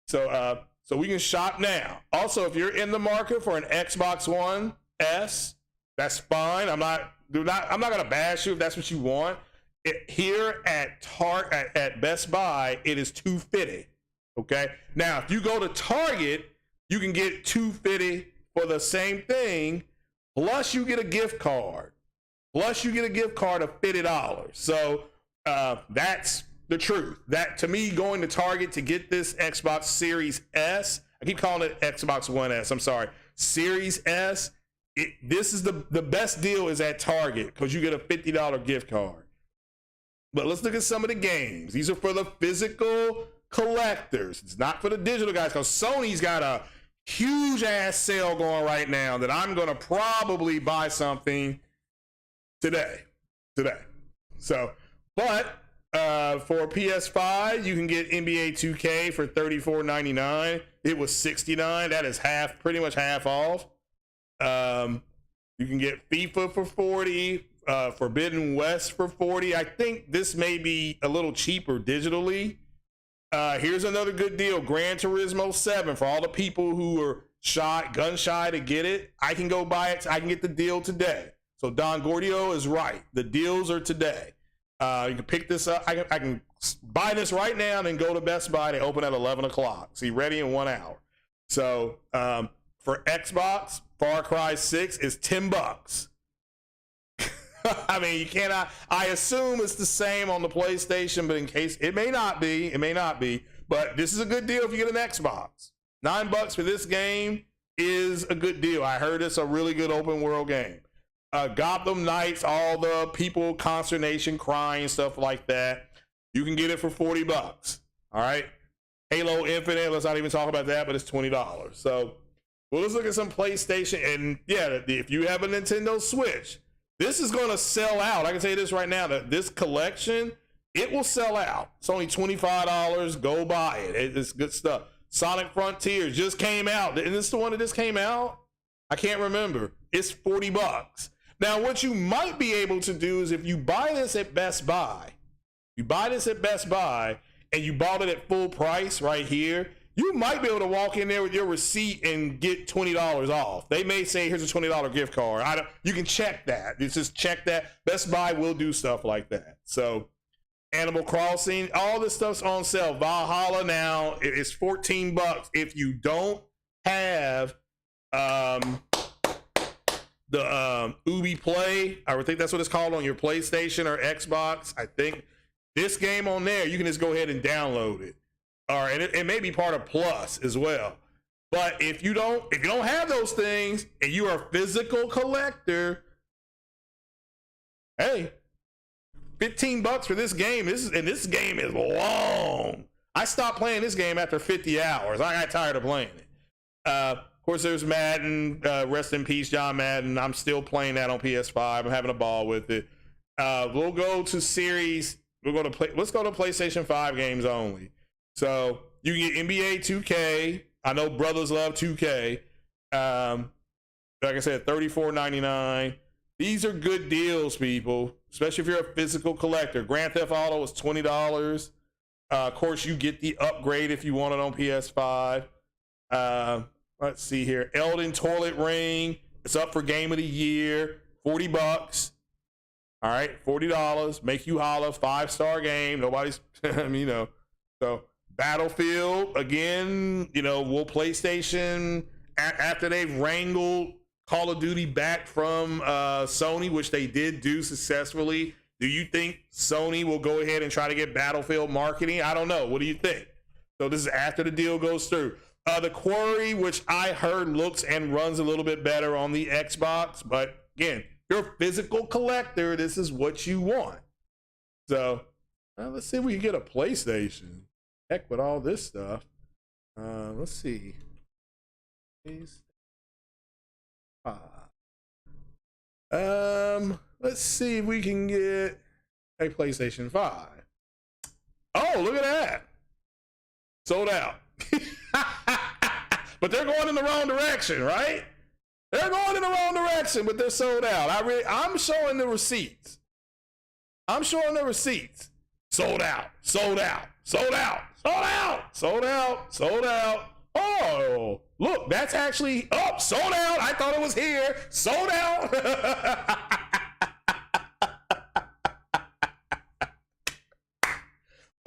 Speaker 1: so we can shop now. Also, if you're in the market for an Xbox One S, that's fine. I'm not gonna bash you if that's what you want. Here at Best Buy, it is $250. Okay. Now, if you go to Target, you can get $250 for the same thing. Plus, you get a gift card. Plus, you get a gift card of $50. So that's the truth. That, to me, going to Target to get this Xbox Series S, I keep calling it Xbox One S. I'm sorry, Series S. This is the best deal is at Target because you get a $50 gift card. But let's look at some of the games. These are for the physical collectors. It's not for the digital guys because Sony's got a huge ass sale going right now that I'm going to probably buy something today. So, but for PS-5, you can get NBA 2K for $34.99. It was $69. That is pretty much half off. You can get FIFA for $40. Forbidden West for $40. I think this may be a little cheaper digitally. Here's another good deal. Gran Turismo 7 for all the people who are gun shy to get it. I can go buy it. I can get the deal today. So Don Gordio is right. The deals are today. You can pick this up. I can buy this right now and go to Best Buy. They open at 11 o'clock. See, ready in 1 hour. So for Xbox, Far Cry 6 is $10. I mean, you cannot. I assume it's the same on the PlayStation, but in case it may not be, But this is a good deal if you get an Xbox. $9 for this game is a good deal. I heard it's a really good open world game. Gotham Knights, all the people consternation, crying, stuff like that. You can get it for $40. All right. Halo Infinite. Let's not even talk about that, but it's $20. So, well, let's look at some PlayStation. And yeah, if you have a Nintendo Switch, this is going to sell out. I can tell you this right now, that this collection, it will sell out. It's only $25. Go buy it. It's good stuff. Sonic Frontiers just came out. Isn't this the one that just came out? I can't remember. It's $40. Now, what you might be able to do is if you buy this at Best Buy, and you bought it at full price right here, you might be able to walk in there with your receipt and get $20 off. They may say, here's a $20 gift card. You can check that. Just check that. Best Buy will do stuff like that. So Animal Crossing, all this stuff's on sale. Valhalla now, it's $14 if you don't have the Ubi Play. I think that's what it's called on your PlayStation or Xbox. I think this game on there, you can just go ahead and download it. All right, and it may be part of Plus as well. But if you don't have those things and you are a physical collector, hey, $15 for this game. This game is long. I stopped playing this game after 50 hours. I got tired of playing it. Of course, there's Madden. Rest in peace, John Madden. I'm still playing that on PS5. I'm having a ball with it. We'll go to series. Let's go to PlayStation 5 games only. So you can get NBA 2K. I know brothers love 2K. Like I said, $34.99. These are good deals, people, especially if you're a physical collector. Grand Theft Auto is $20. Of course, you get the upgrade if you want it on PS5. Let's see here. Elden Toilet Ring. It's up for Game of the Year. $40. All right, $40. Make you holla. 5-star game. Nobody's, So Battlefield, again, will PlayStation, after they've wrangled Call of Duty back from Sony, which they did do successfully, do you think Sony will go ahead and try to get Battlefield marketing? I don't know. What do you think? So this is after the deal goes through. The Quarry, which I heard looks and runs a little bit better on the Xbox, but again, you're a physical collector, this is what you want. So let's see if we can get a PlayStation. Heck with all this stuff. Let's see. Let's see if we can get a PlayStation 5. Oh, look at that. Sold out. But they're going in the wrong direction, right? They're going in the wrong direction, but they're sold out. I'm showing the receipts. I'm showing the receipts. Sold out, sold out, sold out, sold out, sold out, sold out. Oh, look, that's actually sold out. I thought it was here. Sold out.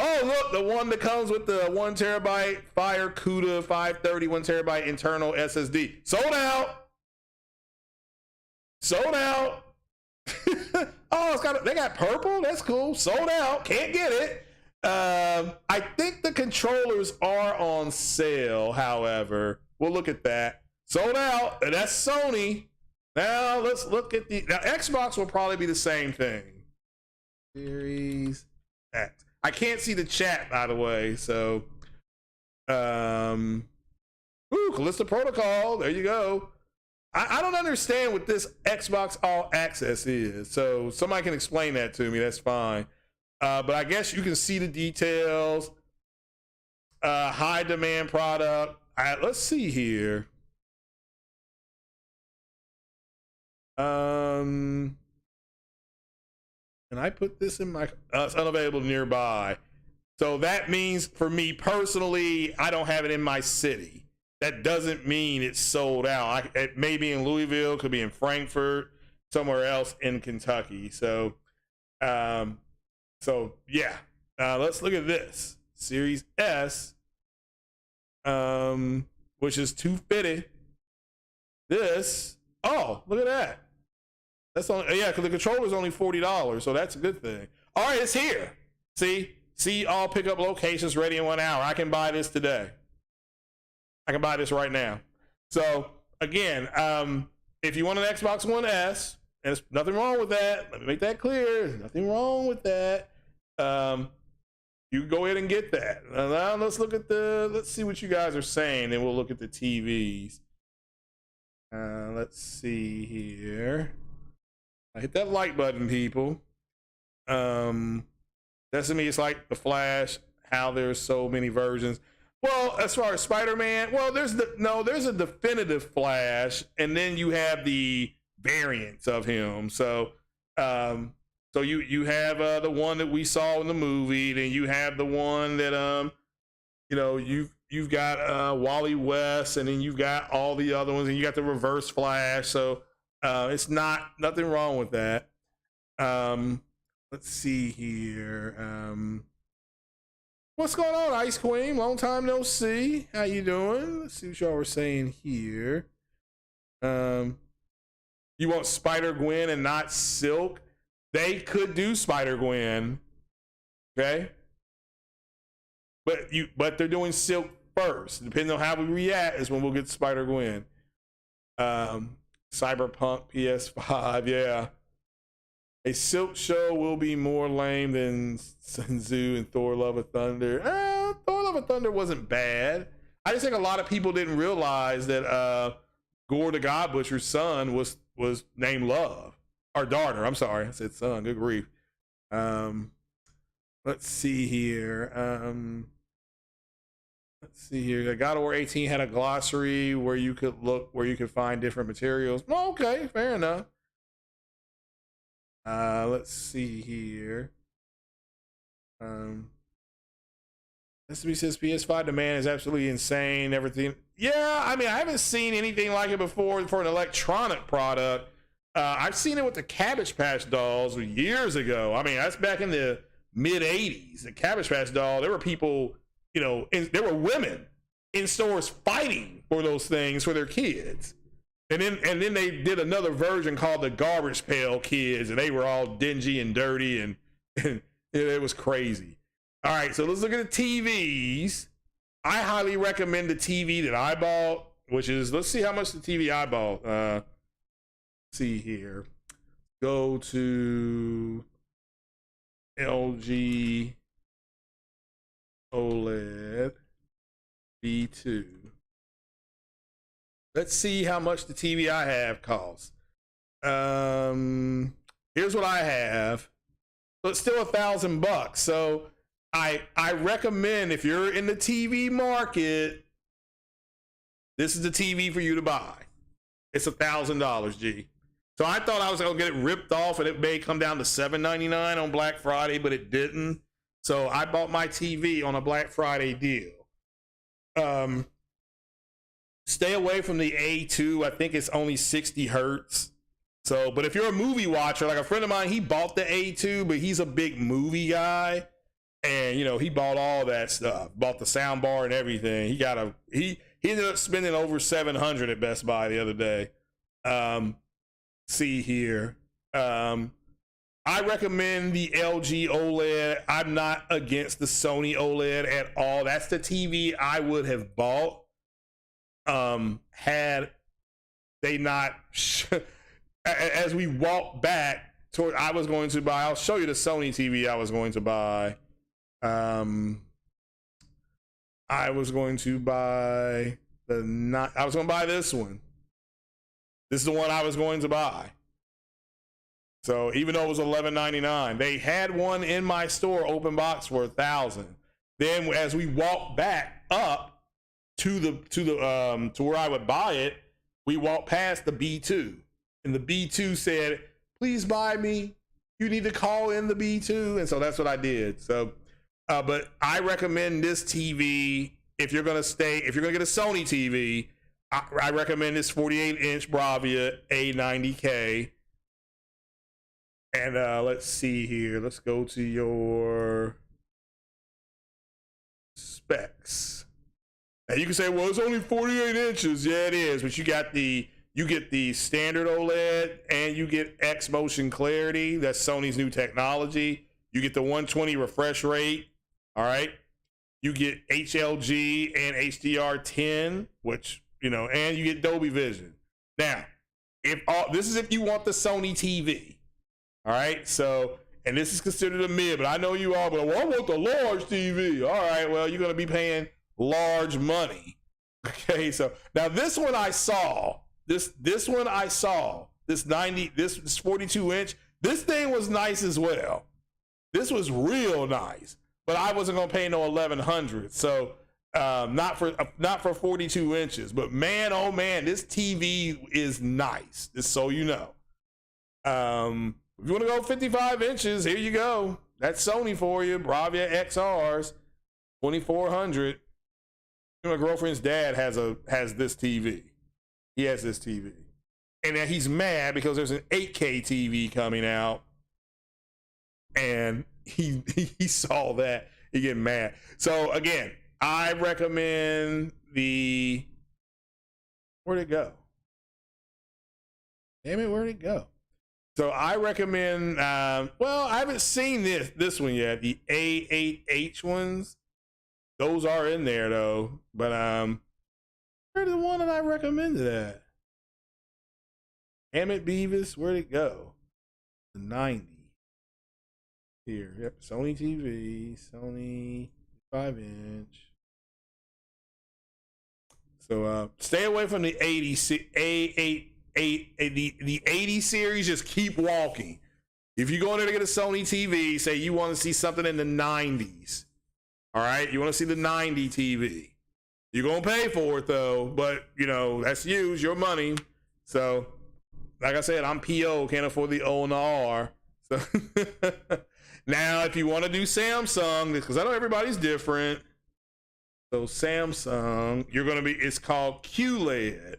Speaker 1: Oh, look, the one that comes with the 1 terabyte Fire CUDA 530 1 terabyte internal SSD. Sold out. Sold out. Oh, they got purple. That's cool. Sold out. Can't get it. I think the controllers are on sale, however. We'll look at that. Sold out. And that's Sony. Now let's look at now Xbox will probably be the same thing. Series X. I can't see the chat, by the way, so Callisto Protocol, there you go. I don't understand what this Xbox All Access is, so somebody can explain that to me, that's fine. But I guess you can see the details. High demand product. Let's see here. And I put this in my, it's unavailable nearby. So that means for me personally, I don't have it in my city. That doesn't mean it's sold out. It may be in Louisville, could be in Frankfurt, somewhere else in Kentucky. So, yeah, let's look at this Series S, which is 250. This, oh, look at that. That's only, yeah, because the controller is only $40, so that's a good thing. All right, it's here. See all pickup locations ready in 1 hour. I can buy this today. I can buy this right now. So again, if you want an Xbox One S, and there's nothing wrong with that. Let me make that clear. There's nothing wrong with that. You can go ahead and get that. Now let's look at let's see what you guys are saying, then we'll look at the TVs. Let's see here. I hit that like button, people. That's to me, it's like the Flash, how there's so many versions. Well, as far as Spider-Man, well, there's a definitive Flash, and then you have the variants of him. So you have the one that we saw in the movie, then you have the one that you've got Wally West, and then you've got all the other ones, and you got the Reverse Flash. So it's nothing wrong with that. Let's see here. What's going on, Ice Queen? Long time no see. How you doing? Let's see what y'all were saying here. You want Spider-Gwen and not Silk? They could do Spider-Gwen. Okay? But they're doing Silk first. Depending on how we react is when we'll get Spider-Gwen. Cyberpunk PS-5, yeah. A Silk show will be more lame than Sun Tzu and Thor Love of Thunder. Thor Love of Thunder wasn't bad. I just think a lot of people didn't realize that Gore the God Butcher's son was named Love. Or daughter, I'm sorry. I said son, good grief. Let's see here. God of War 18 had a glossary where you could find different materials. Well, okay, fair enough. Let's see here. SB says PS5 demand is absolutely insane. Everything. Yeah, I mean, I haven't seen anything like it before for an electronic product. I've seen it with the Cabbage Patch dolls years ago. I mean, that's back in the mid 80s. The Cabbage Patch doll, there were people, there were women in stores fighting for those things for their kids. And then they did another version called the Garbage Pail Kids, and they were all dingy and dirty, and it was crazy. All right, so let's look at the TVs. I highly recommend the TV that I bought, which is, let's see how much the TV I bought. See here. Go to LG OLED B2. Let's see how much the TV I have costs. Here's what I have. So it's still $1,000. So I recommend, if you're in the TV market, this is the TV for you to buy. It's $1,000, G. So I thought I was gonna get it ripped off and it may come down to $799 on Black Friday, but it didn't. So I bought my TV on a Black Friday deal. Stay away from the A2. I think it's only 60 hertz. So, but if you're a movie watcher, like a friend of mine, he bought the A2, but he's a big movie guy. And, you know, he bought all that stuff, bought the sound bar and everything. He ended up spending over $700 at Best Buy the other day. See here. I recommend the LG OLED. I'm not against the Sony OLED at all. That's the TV I would have bought had they not as we walk back toward, I was going to buy, I'll show you the Sony TV I was going to buy. I was going to buy this one. This is the one I was going to buy. So even though it was $11.99, they had one in my store, open box, for $1,000. Then as we walked back up to where I would buy it, we walked past the B2, and the B2 said, "Please buy me. You need to call in the B2," and so that's what I did. So, but I recommend this TV if you're gonna get a Sony TV. I recommend this 48-inch Bravia A90K. And let's see here. Let's go to your specs. Now you can say, well, it's only 48 inches. Yeah, it is. But you get the standard OLED and you get X motion clarity. That's Sony's new technology. You get the 120 refresh rate. All right. You get HLG and HDR10, which, you know, and you get Dolby Vision. Now, this is if you want the Sony TV. All right, so, and this is considered a mid, but I know you all, but, well, I want the large TV. All right, well, you're going to be paying large money. Okay, so now this one I saw, this 42 inch, this thing was nice as well. This was real nice, but I wasn't going to pay no $1,100. So, not for 42 inches, but man, oh man, this TV is nice. Just so you know. If you want to go 55 inches, here you go. That's Sony for you. Bravia XRs, 2400. My girlfriend's dad has this TV. He has this TV, and then he's mad because there's an 8K TV coming out, and he saw that. He get mad. So again, I recommend the. Where'd it go? Damn it! Where'd it go? So I recommend, well, I haven't seen this one yet, the A8H ones. Those are in there though, but where's the one that I recommended at? Damn it, Beavis, where'd it go? The 90. Here, yep, Sony TV, Sony 5-inch. So stay away from the A8. The 80 series, just keep walking. If you go in there to get a Sony TV, say you want to see something in the 90s. All right, you want to see the 90 TV. You're gonna pay for it though, but you know that's your money. So, like I said, I'm PO, can't afford the O and the R. So now, if you want to do Samsung, because I know everybody's different. So Samsung, it's called QLED.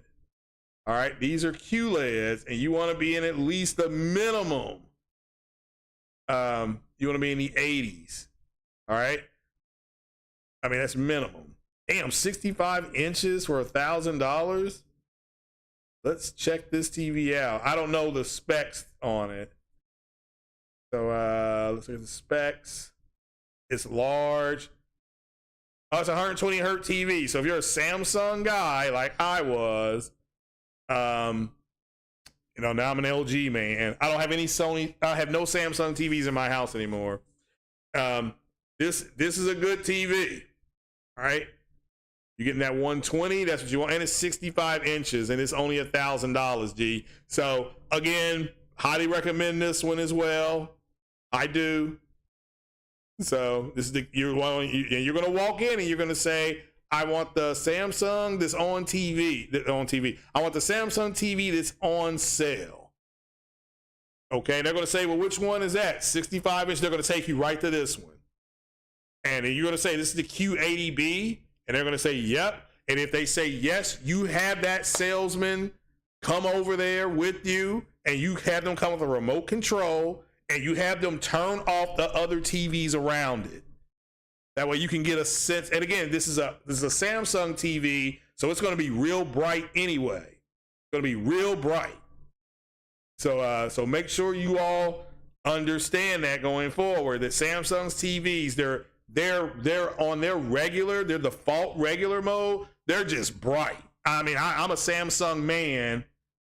Speaker 1: All right, these are QLEDs, and you want to be in at least the minimum. You want to be in the 80s. All right. I mean, that's minimum. Damn, 65 inches for $1,000. Let's check this TV out. I don't know the specs on it. So let's look at the specs. It's large. Oh, it's a 120 hertz TV. So if you're a Samsung guy like I was, you know, now I'm an LG man. I don't have any Sony. I have no Samsung TVs in my house anymore. This is a good TV. All right. You're getting that 120. That's what you want. And it's 65 inches and it's only $1,000, G. So again, highly recommend this one as well. I do. So this is you're going to walk in and you're going to say, I want the Samsung that's on TV. I want the Samsung TV that's on sale. Okay, they're going to say, well, which one is that? 65 inch. They're going to take you right to this one. And then you're going to say, this is the Q80B. And they're going to say, yep. And if they say yes, you have that salesman come over there with you and you have them come with a remote control and you have them turn off the other TVs around it. That way you can get a sense. And again, this is a Samsung TV, so it's going to be real bright anyway. It's going to be real bright. So make sure you all understand that going forward, that Samsung's TVs, they're on their their default regular mode. They're just bright. I mean, I'm a Samsung man.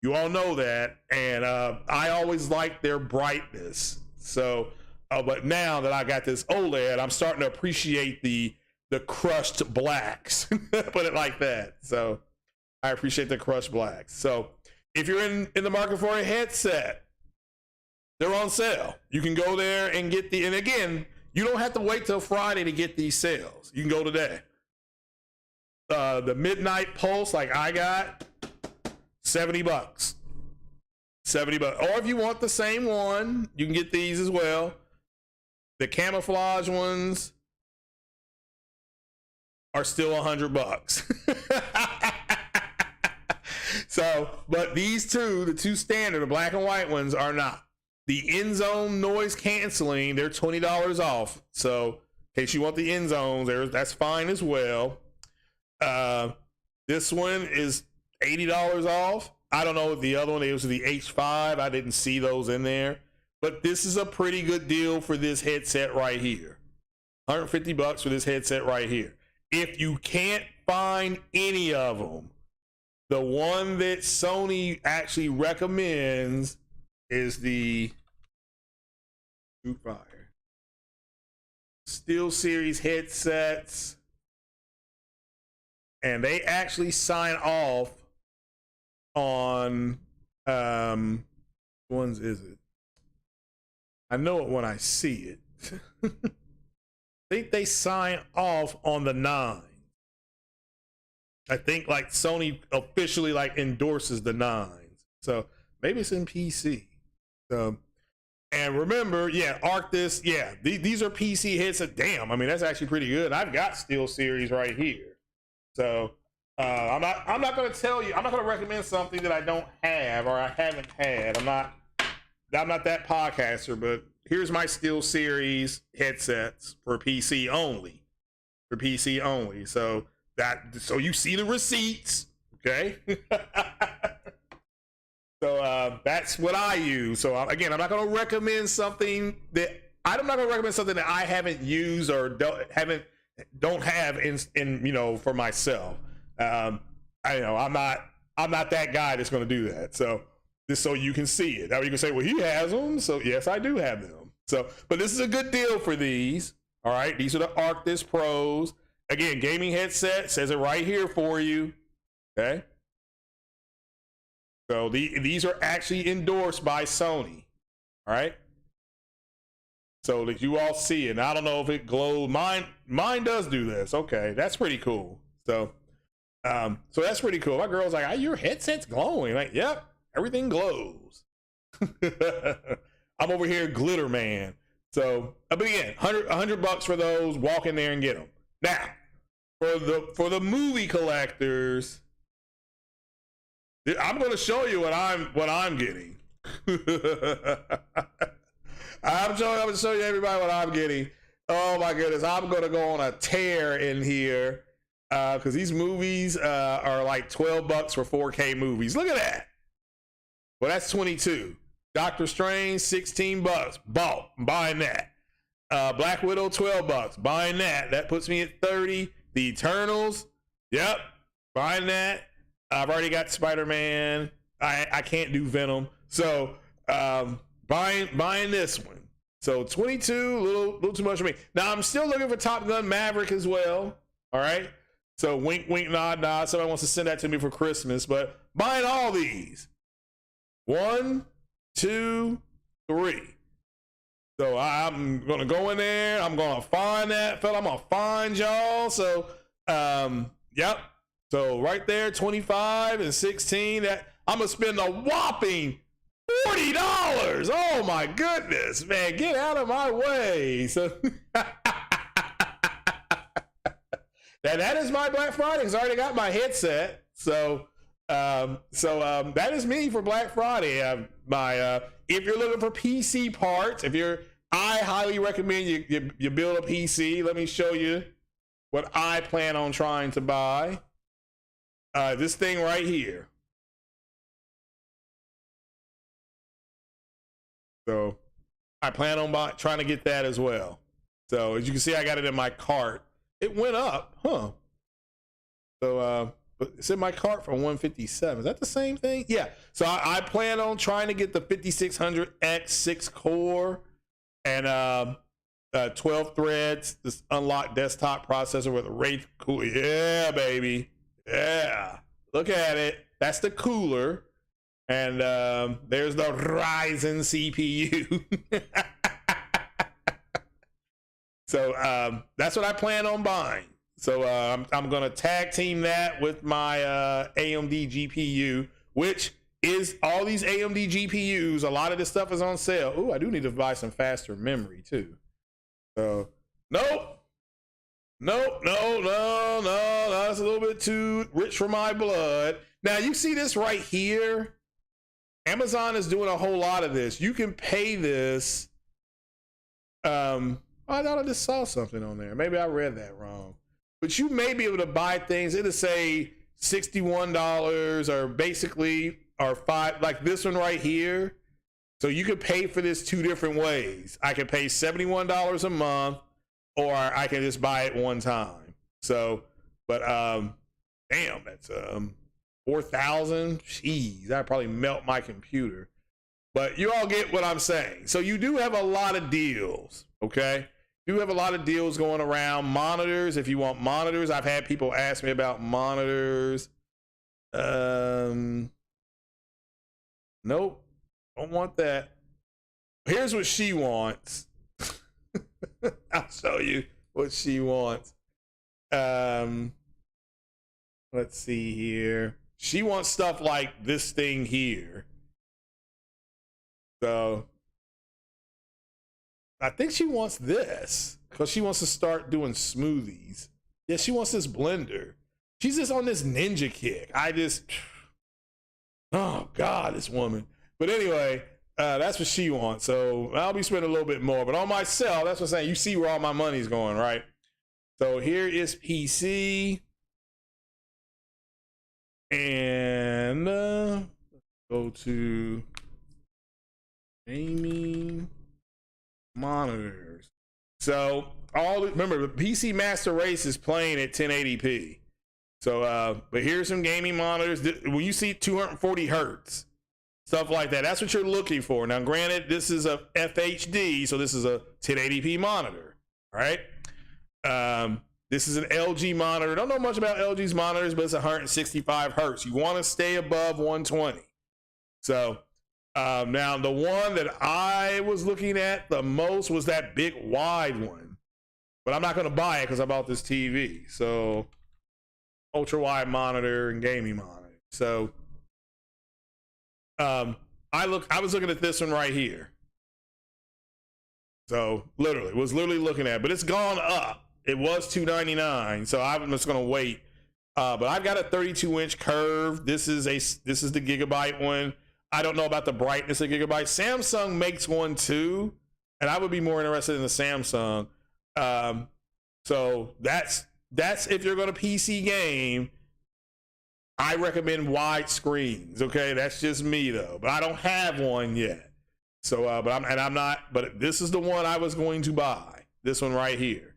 Speaker 1: You all know that, and I always like their brightness. So. But now that I got this OLED, I'm starting to appreciate the crushed blacks. Put it like that. So I appreciate the crushed blacks. So if you're in the market for a headset, they're on sale. You can go there and get and again, you don't have to wait till Friday to get these sales. You can go today. The Midnight Pulse, like I got, $70. $70. Or if you want the same one, you can get these as well. The camouflage ones are still $100. So, but these two, the two standard, the black and white ones, are not. The in zone noise canceling, they're $20 off. So, in case you want the in zones, that's fine as well. This one is $80 off. I don't know if the other one, it was the H5. I didn't see those in there. But this is a pretty good deal for this headset right here. $150 for this headset right here. If you can't find any of them, the one that Sony actually recommends is the SteelSeries headsets. And they actually sign off on, ones is it? I know it when I see it. I think they sign off on the 9. I think like Sony officially like endorses the 9s. So maybe it's in PC. So, and remember, yeah, Arctis, yeah, these are PC headsets. Damn, I mean, that's actually pretty good. I've got SteelSeries right here. So I'm not going to tell you, I'm not going to recommend something that I don't have or I haven't had. I'm not that podcaster, but here's my SteelSeries headsets for PC only. For PC only. So you see the receipts, okay? So that's what I use. So again, I'm not going to recommend something that I haven't used or don't have in you know, for myself. I'm not that guy that's going to do that. So just so you can see it. Now you can say, well, he has them. So yes, I do have them. So, but this is a good deal for these. All right. These are the Arctis Pros. Again, gaming headset, says it right here for you. Okay. So these are actually endorsed by Sony. All right. So that you all see it. And I don't know if it glows. Mine does do this. Okay. That's pretty cool. So that's pretty cool. My girl's like, your headset's glowing. Like, yep. Everything glows. I'm over here, glitter man. So, but again, $100 for those. Walk in there and get them. Now, for the movie collectors, I'm going to show you what I'm getting. I'm going to show you everybody what I'm getting. Oh my goodness, I'm going to go on a tear in here because these movies are like $12 for 4K movies. Look at that. Well, that's 22. Doctor Strange, $16. Bought. I'm buying that. Black Widow, $12. Buying that. That puts me at 30. The Eternals. Yep. Buying that. I've already got Spider-Man. I can't do Venom. So buying this one. So 22, little too much for me. Now I'm still looking for Top Gun Maverick as well. All right. So wink, wink, nod, nod. Somebody wants to send that to me for Christmas, but buying all these. 1, 2, 3. So I'm gonna go in there. I'm gonna find that fella. I'm gonna find y'all. So yep. So right there, 25 and 16. That I'm gonna spend a whopping $40. Oh my goodness, man, get out of my way. So that is my Black Friday, because I already got my headset. So that is me for Black Friday. If you're looking for PC parts, I highly recommend you build a PC. Let me show you what I plan on trying to buy. This thing right here. So I plan on trying to get that as well. So as you can see, I got it in my cart. It went up, huh? So but it's in my cart for 157. Is that the same thing? Yeah. So I plan on trying to get the 5600X 6-core and 12 threads, this unlocked desktop processor with a Wraith cooler. Yeah, baby. Yeah. Look at it. That's the cooler. And there's the Ryzen CPU. So that's what I plan on buying. So I'm going to tag team that with my AMD GPU, which is all these AMD GPUs. A lot of this stuff is on sale. Ooh, I do need to buy some faster memory too. So nope. No, that's a little bit too rich for my blood. Now you see this right here. Amazon is doing a whole lot of this. You can pay this. I thought I just saw something on there. Maybe I read that wrong. But you may be able to buy things. It'll say $61 or basically or $5, like this one right here. So you could pay for this 2 different ways. I can pay $71 a month, or I can just buy it one time. So, but damn, that's 4,000. Jeez, that'd probably melt my computer. But you all get what I'm saying. So you do have a lot of deals, okay? You have a lot of deals going around. Monitors, if you want monitors. I've had people ask me about monitors. Nope, don't want that. Here's what she wants. I'll show you what she wants. Let's see here. She wants stuff like this thing here. So I think she wants this because she wants to start doing smoothies. Yeah, she wants this blender. She's just on this ninja kick. Oh God, this woman. But anyway, that's what she wants. So I'll be spending a little bit more. But on myself, that's what I'm saying. You see where all my money's going, right? So here is PC. And go to gaming monitors. So remember, the PC Master Race is playing at 1080p. So but here's some gaming monitors. When you see 240 hertz, stuff like that, that's what you're looking for. Now granted, this is a FHD, so this is a 1080p monitor. All right. This is an LG monitor. Don't know much about LG's monitors, but it's 165 hertz. You want to stay above 120. So now the one that I was looking at the most was that big wide one, but I'm not going to buy it because I bought this TV. So ultra wide monitor and gaming monitor. So I was looking at this one right here. So was literally looking at it, but it's gone up. It was $299, so I'm just gonna wait. But I've got a 32-inch curve. This is the gigabyte one. I don't know about the brightness of gigabyte. Samsung makes one too, and I would be more interested in the Samsung. So that's if you're gonna PC game. I recommend wide screens. Okay, that's just me though. But I don't have one yet. So, but this is the one I was going to buy. This one right here.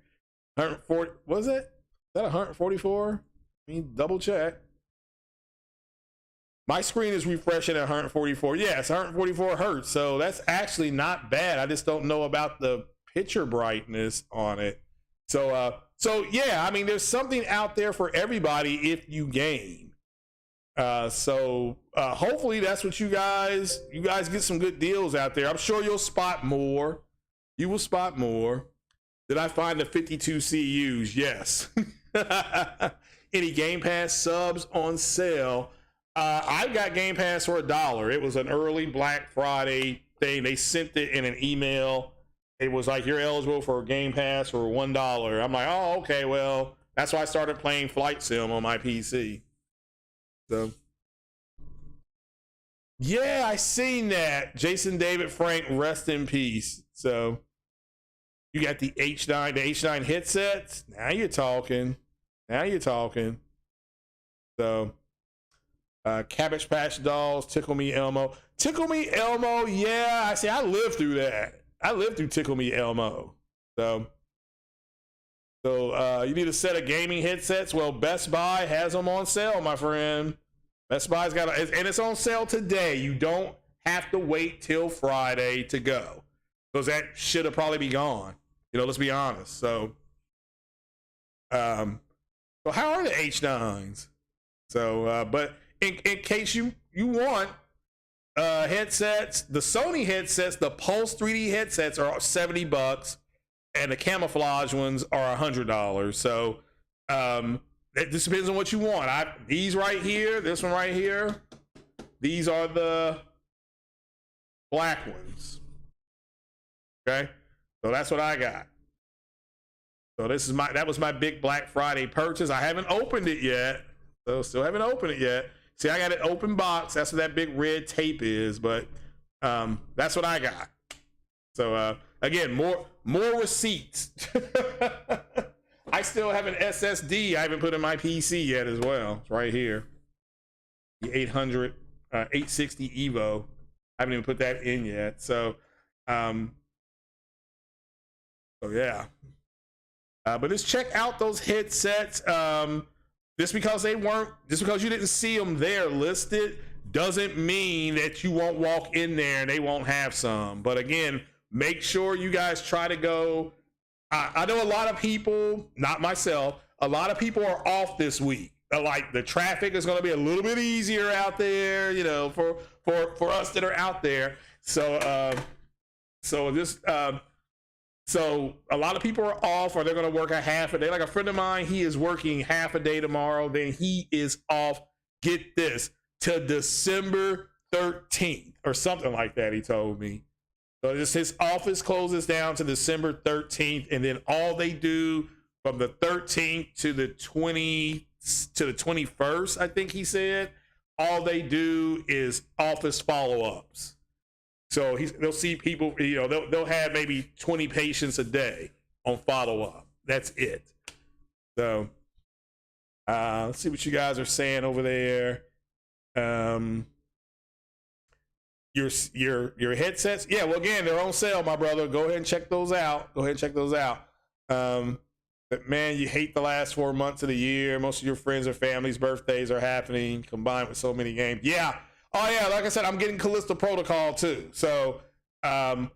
Speaker 1: 140, was it? that 144? I mean, double check. My screen is refreshing at 144. Yes, 144 hertz. So that's actually not bad. I just don't know about the picture brightness on it. So yeah, I mean, there's something out there for everybody if you game. Hopefully that's what you guys get some good deals out there. I'm sure you'll spot more. You will spot more. Did I find the 52 CUs? Yes. Any Game Pass subs on sale? I got Game Pass for $1. It was an early Black Friday thing. They sent it in an email. It was like, you're eligible for Game Pass for $1. I'm like, oh, okay, well, that's why I started playing Flight Sim on my PC. So, yeah, I seen that. Jason David Frank, rest in peace. So, you got the H9 headsets. Now you're talking. So, Cabbage Patch Dolls, Tickle Me Elmo. Tickle Me Elmo, yeah. I see. I lived through that. I lived through Tickle Me Elmo. So you need a set of gaming headsets. Well, Best Buy has them on sale, my friend. Best Buy's got, and it's on sale today. You don't have to wait till Friday to go, because that should have probably be gone. You know, let's be honest. So how are the H9s? So, but in case you want headsets, the Sony headsets, the Pulse 3D headsets are $70, and the camouflage ones are $100. So it just depends on what you want. These right here, this one right here, these are the black ones. Okay, so that's what I got. So that was my big Black Friday purchase. I haven't opened it yet. So still haven't opened it yet. See, I got an open box. That's what that big red tape is, but that's what I got. So again, more receipts. I still have an SSD I haven't put in my PC yet as well. It's right here. The 860 Evo. I haven't even put that in yet. So yeah. But just check out those headsets. Just because you didn't see them there listed doesn't mean that you won't walk in there and they won't have some. But again, make sure you guys try to go. I know a lot of people, not myself, a lot of people are off this week. Like, the traffic is going to be a little bit easier out there, you know, for us that are out there. So So a lot of people are off, or they're going to work a half a day. Like a friend of mine, he is working half a day tomorrow. Then he is off, get this, to December 13th or something like that, he told me. So his office closes down to December 13th, and then all they do from the 13th to the 21st, I think he said, all they do is office follow-ups. So they'll see people, you know, they'll have maybe 20 patients a day on follow-up. That's it. So let's see what you guys are saying over there. Your headsets, yeah, well, again, they're on sale, my brother. Go ahead and check those out. But man, you hate the last 4 months of the year. Most of your friends or family's birthdays are happening, combined with so many games. Yeah. Oh yeah, like I said, I'm getting Callisto Protocol too. So I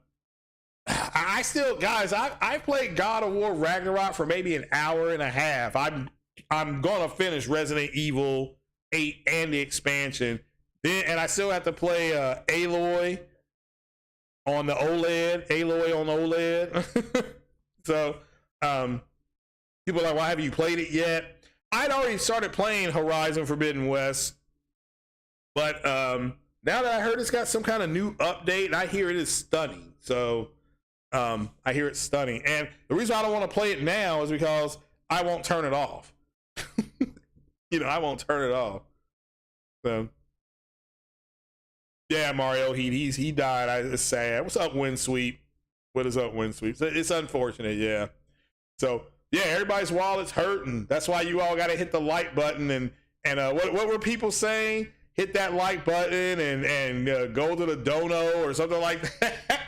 Speaker 1: still, guys, I played God of War Ragnarok for maybe an hour and a half. I'm gonna finish Resident Evil 8 and the expansion. And I still have to play Aloy on the OLED. So people are like, why haven't you played it yet? I'd already started playing Horizon Forbidden West. But now that I heard it's got some kind of new update, I hear it is stunning. So I hear it's stunning. And the reason I don't want to play it now is because I won't turn it off. You know, I won't turn it off. So yeah, Mario Heat, he died. It's sad. What's up, Windsweep? What is up, Windsweep? It's unfortunate, yeah. So yeah, everybody's wallet's hurting. That's why you all got to hit the like button. And what were people saying? Hit that like button and go to the dono or something like that.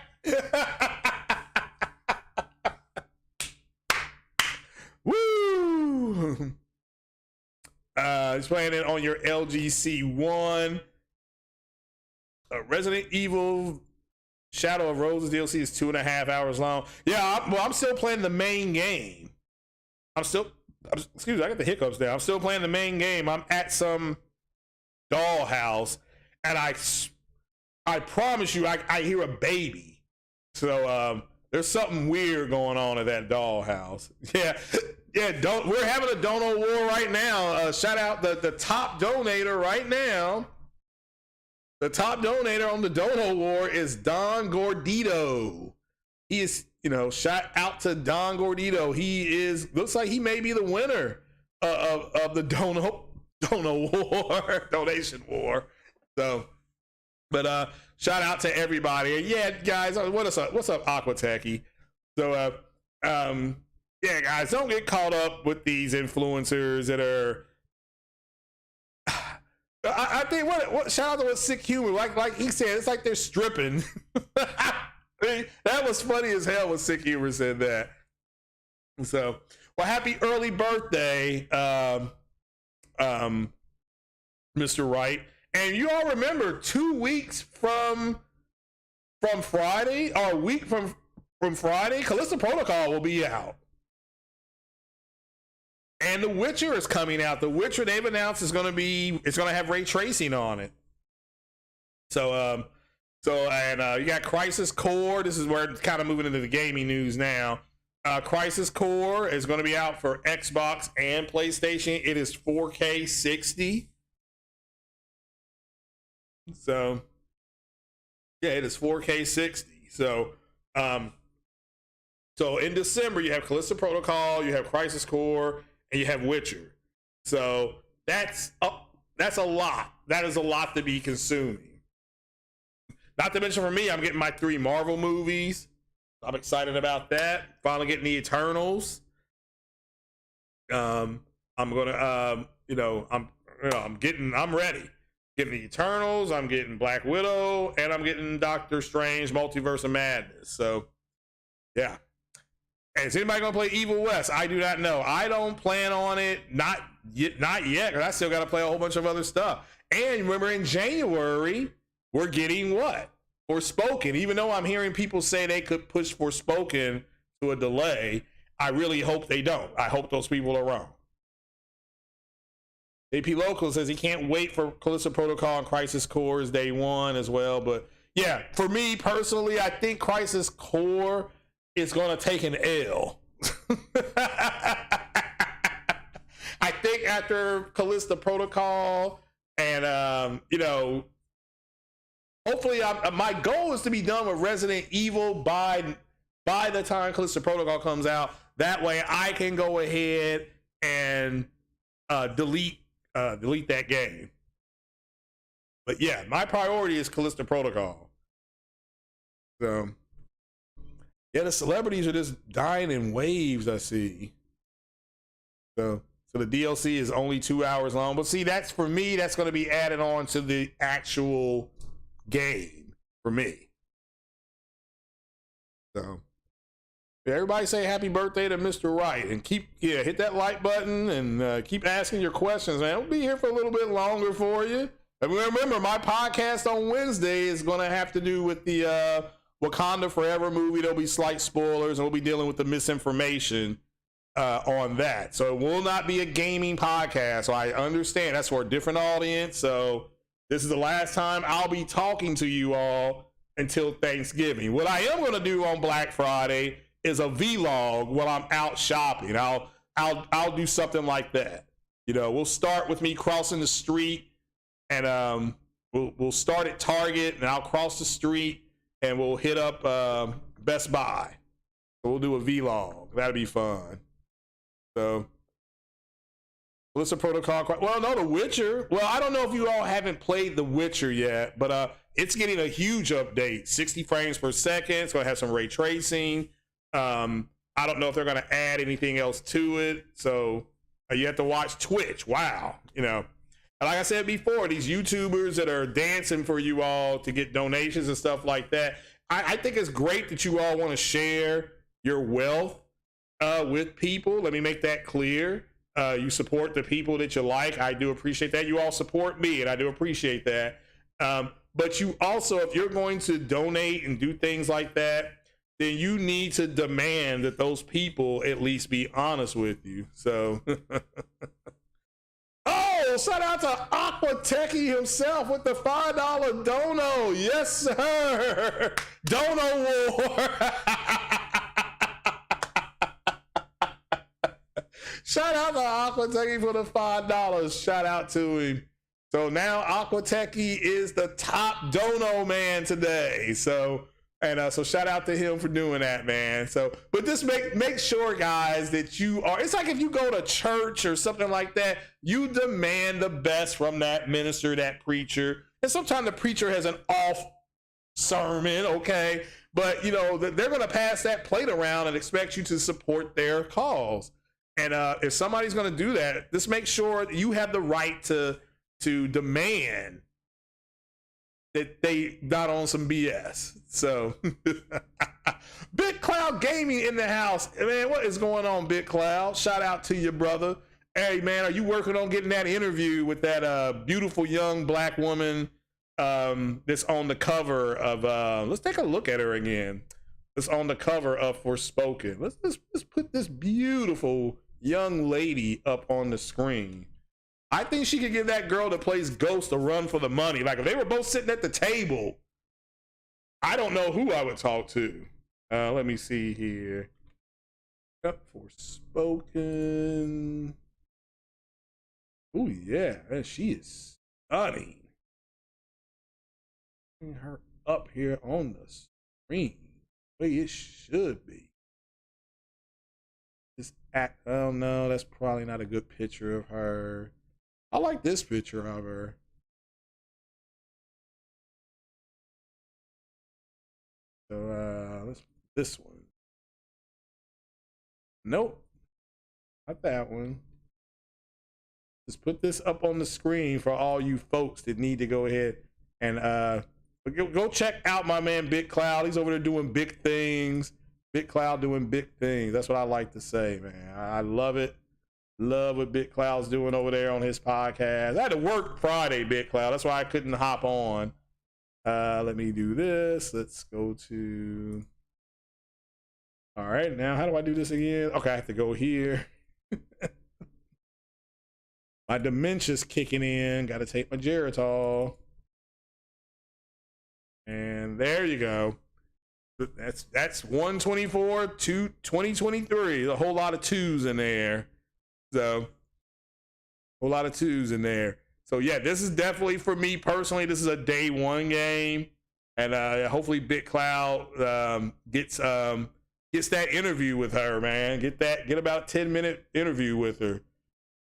Speaker 1: Woo! playing it on your LGC One. Resident Evil Shadow of Roses DLC is 2.5 hours long. Yeah, I'm still playing the main game. Excuse me, I got the hiccups there. I'm still playing the main game. I'm at some dollhouse, and I promise you, I hear a baby. So there's something weird going on at that dollhouse. Yeah, we're having a dono war right now. Shout out the top donator right now. The top donator on the Dono War is Don Gordito. He is, shout out to Don Gordito. Looks like he may be the winner of the Dono War, donation war. So, but shout out to everybody. Yeah, guys, what's up, Aqua Techie? So, yeah, guys, don't get caught up with these influencers that are. I think what shout out to what Sick Humor, like he said, it's like they're stripping. I mean, that was funny as hell when Sick Humor said that. So, well, happy early birthday, Mr. Wright. And you all remember 2 weeks from Friday, or a week from Friday, Callisto Protocol will be out. And The Witcher is coming out. The Witcher, they've announced, it's going to have ray tracing on it. So you got Crisis Core. This is where it's kind of moving into the gaming news now. Crisis Core is going to be out for Xbox and PlayStation. It is 4K 60. So yeah, it is 4K 60. So in December you have Callisto Protocol, you have Crisis Core, and you have Witcher. So that's a lot. That is a lot to be consuming. Not to mention, for me, I'm getting my 3 Marvel movies. I'm excited about that. Finally getting the Eternals. I'm gonna, I'm ready. Getting the Eternals. I'm getting Black Widow, and I'm getting Doctor Strange: Multiverse of Madness. So, yeah. Is anybody gonna play Evil West? I do not know. I don't plan on it. Not yet, because I still got to play a whole bunch of other stuff. And remember, in January, we're getting what? Forspoken. Even though I'm hearing people say they could push Forspoken to a delay, I really hope they don't. I hope those people are wrong. AP Local says he can't wait for Callisto Protocol and Crisis Core is day one as well. But yeah, for me personally, I think Crisis Core is going to take an L. I think after Callisto Protocol and, hopefully my goal is to be done with Resident Evil by the time Callisto Protocol comes out. That way I can go ahead and delete that game. But yeah, my priority is Callisto Protocol. So yeah, the celebrities are just dying in waves, I see. So the DLC is only 2 hours long. But see, that's for me, that's going to be added on to the actual game for me. So everybody say happy birthday to Mr. Wright, and hit that like button and keep asking your questions, man. We'll be here for a little bit longer for you. And remember, my podcast on Wednesday is going to have to do with the Wakanda Forever movie. There'll be slight spoilers, and we'll be dealing with the misinformation on that. So it will not be a gaming podcast. So I understand that's for a different audience. So this is the last time I'll be talking to you all until Thanksgiving. What I am going to do on Black Friday is a vlog while I'm out shopping. I'll do something like that. We'll start with me crossing the street, and we'll start at Target, and I'll cross the street, and we'll hit up Best Buy. So we'll do a vlog. That'll be fun. So, Callisto Protocol. Well, no, The Witcher. Well, I don't know if you all haven't played The Witcher yet, but it's getting a huge update. 60 frames per second. It's going to have some ray tracing. I don't know if they're going to add anything else to it. So you have to watch Twitch. Wow. And like I said before, these YouTubers that are dancing for you all to get donations and stuff like that, I think it's great that you all want to share your wealth with people. Let me make that clear. You support the people that you like. I do appreciate that. You all support me, and I do appreciate that. But you also, if you're going to donate and do things like that, then you need to demand that those people at least be honest with you. So, oh, shout out to Aqua Techie himself with the $5 dono. Yes, sir. Dono war. Shout out to Aqua Techie for the $5. Shout out to him. So now Aqua Techie is the top dono man today. So, and so shout out to him for doing that, man. So, but just make sure, guys, that you are, it's like if you go to church or something like that, you demand the best from that minister, that preacher. And sometimes the preacher has an off sermon, okay? But, you know, they're going to pass that plate around and expect you to support their cause. And if somebody's going to do that, just make sure that you have the right to demand that they not on some BS. So, Big Cloud Gaming in the house. Man, what is going on, Big Cloud? Shout out to your brother. Hey, man, are you working on getting that interview with that beautiful young black woman that's on the cover of, let's take a look at her again. That's on the cover of Forspoken. Let's put this beautiful young lady up on the screen. I think she could give that girl that plays Ghost a run for the money. Like if they were both sitting at the table, I don't know who I would talk to. Let me see here. Up Forspoken. Oh yeah, man, she is stunning. Her up here on the screen, the way it should be. This act. Oh no, that's probably not a good picture of her. I like this picture of her. So let's put this one. Nope, not that one. Just put this up on the screen for all you folks that need to go ahead and go check out my man Big Cloud. He's over there doing big things. Big Cloud doing big things. That's what I like to say, man. I love it. Love what Big Cloud's doing over there on his podcast. I had to work Friday, Big Cloud. That's why I couldn't hop on. Let me do this. Let's go to... All right, now how do I do this again? Okay, I have to go here. My dementia's kicking in. Got to take my Geritol. And there you go. That's 124 to 2023. A whole lot of twos in there. So, a whole lot of twos in there. So yeah, this is definitely for me personally. This is a day one game, and hopefully Big Cloud gets that interview with her, man. Get about a 10-minute interview with her.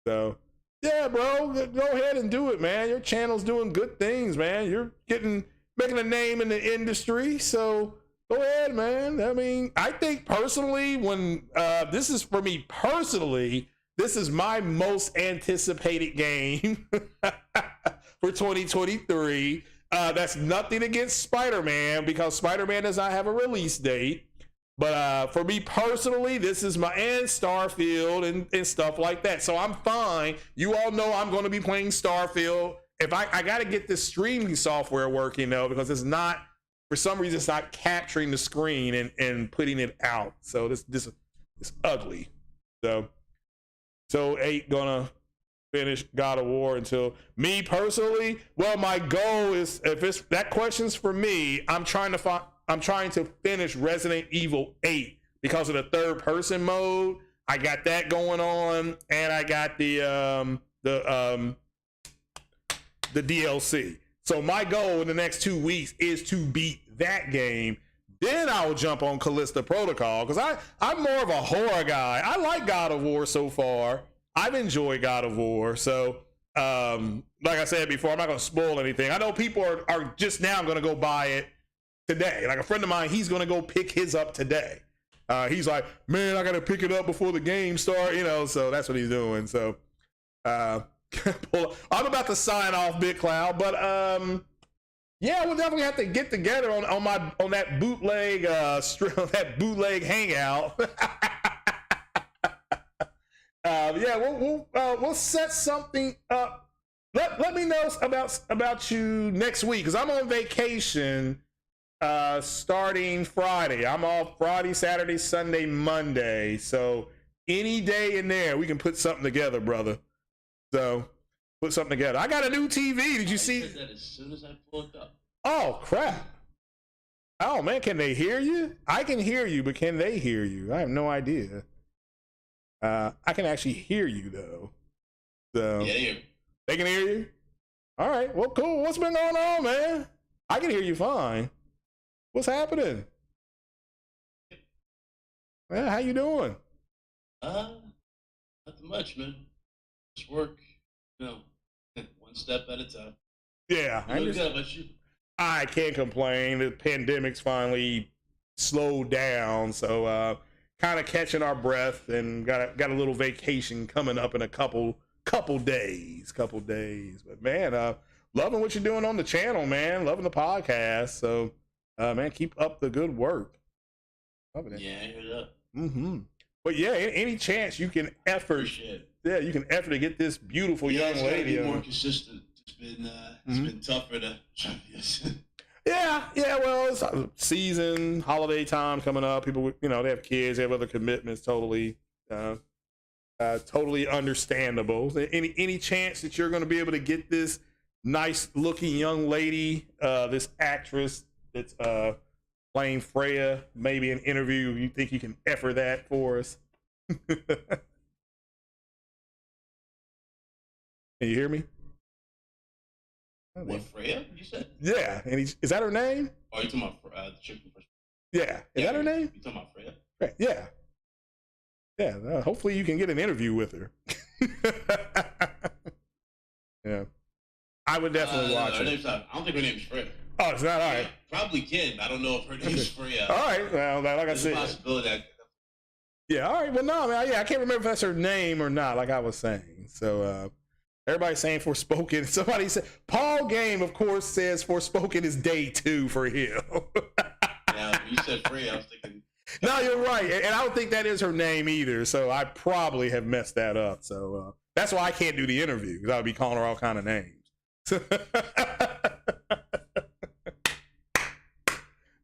Speaker 1: So yeah, bro, go ahead and do it, man. Your channel's doing good things, man. You're making a name in the industry, so. Go ahead, man. I mean, I think personally, when this is for me personally, this is my most anticipated game for 2023. That's nothing against Spider-Man because Spider-Man does not have a release date. But for me personally, this is and Starfield and stuff like that. So I'm fine. You all know I'm going to be playing Starfield. If I got to get this streaming software working though, because it's not. For some reason, it's not capturing the screen and putting it out. So this is ugly. So ain't gonna finish God of War until me personally. Well, my goal is if that question's for me, I'm trying to finish Resident Evil 8 because of the third person mode. I got that going on, and I got the DLC. So my goal in the next 2 weeks is to beat that game. Then I'll jump on Callisto Protocol because I'm more of a horror guy. I like God of War so far. I've enjoyed God of War. So like I said before, I'm not going to spoil anything. I know people are just now going to go buy it today. Like a friend of mine, he's going to go pick his up today. He's like, man, I got to pick it up before the game starts. You know, so that's what he's doing. So I'm about to sign off, Big Cloud, but yeah, we'll definitely have to get together on that bootleg that bootleg hangout. Yeah, we'll set something up. Let me know about you next week because I'm on vacation starting Friday. I'm off Friday, Saturday, Sunday, Monday. So any day in there, we can put something together, brother. So put something together. I got a new TV. Did you see?
Speaker 2: That as soon as I pulled up.
Speaker 1: Oh crap! Oh man, can they hear you? I can hear you, but can they hear you? I have no idea. I can actually hear you though. So
Speaker 2: yeah,
Speaker 1: they can hear you. All right. Well, cool. What's been going on, man? I can hear you fine. What's happening? Yeah, how you doing?
Speaker 2: Nothing much, man. Just work, one step at a time.
Speaker 1: Yeah,
Speaker 2: I understand. About you?
Speaker 1: I can't complain. The pandemic's finally slowed down, so kind of catching our breath, and got a little vacation coming up in a couple days. But man, loving what you're doing on the channel, man. Loving the podcast. So, man, keep up the good work. Loving it.
Speaker 2: Yeah, I hear that.
Speaker 1: Mm-hmm. But yeah, any chance you can effort, yeah, you can effort to get this beautiful young lady.
Speaker 2: Be more consistent. It's been tougher to try this.
Speaker 1: Yeah. Well, it's season, holiday time coming up. People, they have kids, they have other commitments. Totally understandable. Any chance that you're going to be able to get this nice looking young lady, this actress that's playing Freya, maybe an interview? You think you can effort that for us? Can you hear me?
Speaker 2: What, Freya? You said?
Speaker 1: Yeah, and is that her name?
Speaker 2: Oh, you talking about the chick from first?
Speaker 1: Yeah, is that her name?
Speaker 2: You talking about Freya?
Speaker 1: Yeah. Hopefully you can get an interview with her. Yeah, I would definitely watch it.
Speaker 2: I don't think her name's Freya.
Speaker 1: Oh, it's not. All right.
Speaker 2: Probably can. I don't know if her name's Freya.
Speaker 1: All right. Well, like I said,
Speaker 2: a possibility.
Speaker 1: Yeah. All right. Well, no, man. Yeah, I can't remember if that's her name or not. Like I was saying. So. Everybody's saying Forspoken. Somebody said, Paul Game, of course, says Forspoken is day 2 for him.
Speaker 2: Yeah, you said Freya, I was thinking.
Speaker 1: No, you're right. And I don't think that is her name either. So I probably have messed that up. So that's why I can't do the interview, because I would be calling her all kind of names.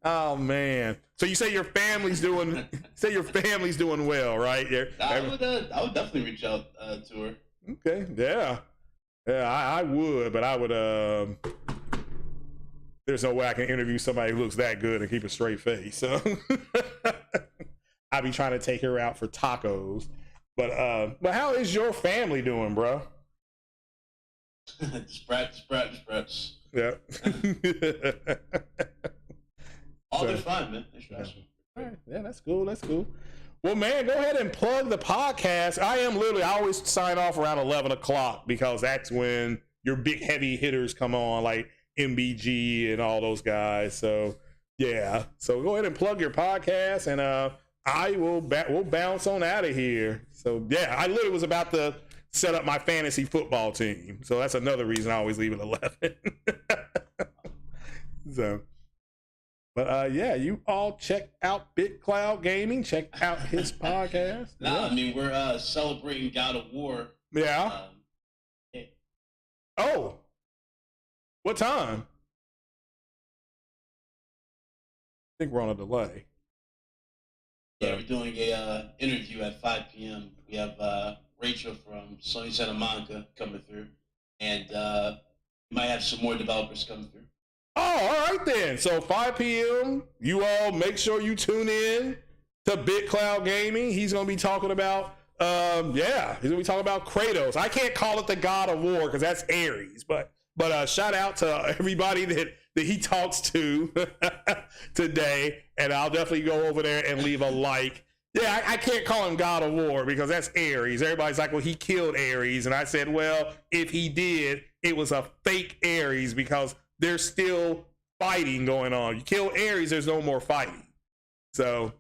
Speaker 1: Oh, man. So you say your family's doing well, right?
Speaker 2: I would definitely reach out to her.
Speaker 1: Okay. Yeah. Yeah, I would, but I would, there's no way I can interview somebody who looks that good and keep a straight face. So I'd be trying to take her out for tacos. But how is your family doing, bro?
Speaker 2: Sprats.
Speaker 1: Yeah.
Speaker 2: They're fine, man.
Speaker 1: All right. Yeah, that's cool. Well, man, go ahead and plug the podcast. I always sign off around 11 o'clock because that's when your big heavy hitters come on, like MBG and all those guys. So, yeah. So go ahead and plug your podcast, and we'll bounce on out of here. So, yeah, I literally was about to set up my fantasy football team. So that's another reason I always leave at 11. So. But yeah, you all check out Big Cloud Gaming. Check out his podcast.
Speaker 2: I mean, we're celebrating God of War.
Speaker 1: Yeah. Oh, what time? I think we're on a delay.
Speaker 2: Yeah, we're doing a interview at 5 p.m. We have Rachel from SONY Santa Monica coming through, and we might have some more developers coming through.
Speaker 1: Oh, all right then. So 5 p.m. You all make sure you tune in to Big Cloud Gaming. He's gonna be talking about he's gonna be talking about Kratos. I can't call it the God of War because that's Ares, but shout out to everybody that he talks to today, and I'll definitely go over there and leave a like. Yeah, I can't call him God of War because that's Ares. Everybody's like, well, he killed Ares, and I said, well, if he did, it was a fake Ares because there's still fighting going on. You kill Ares, there's no more fighting. So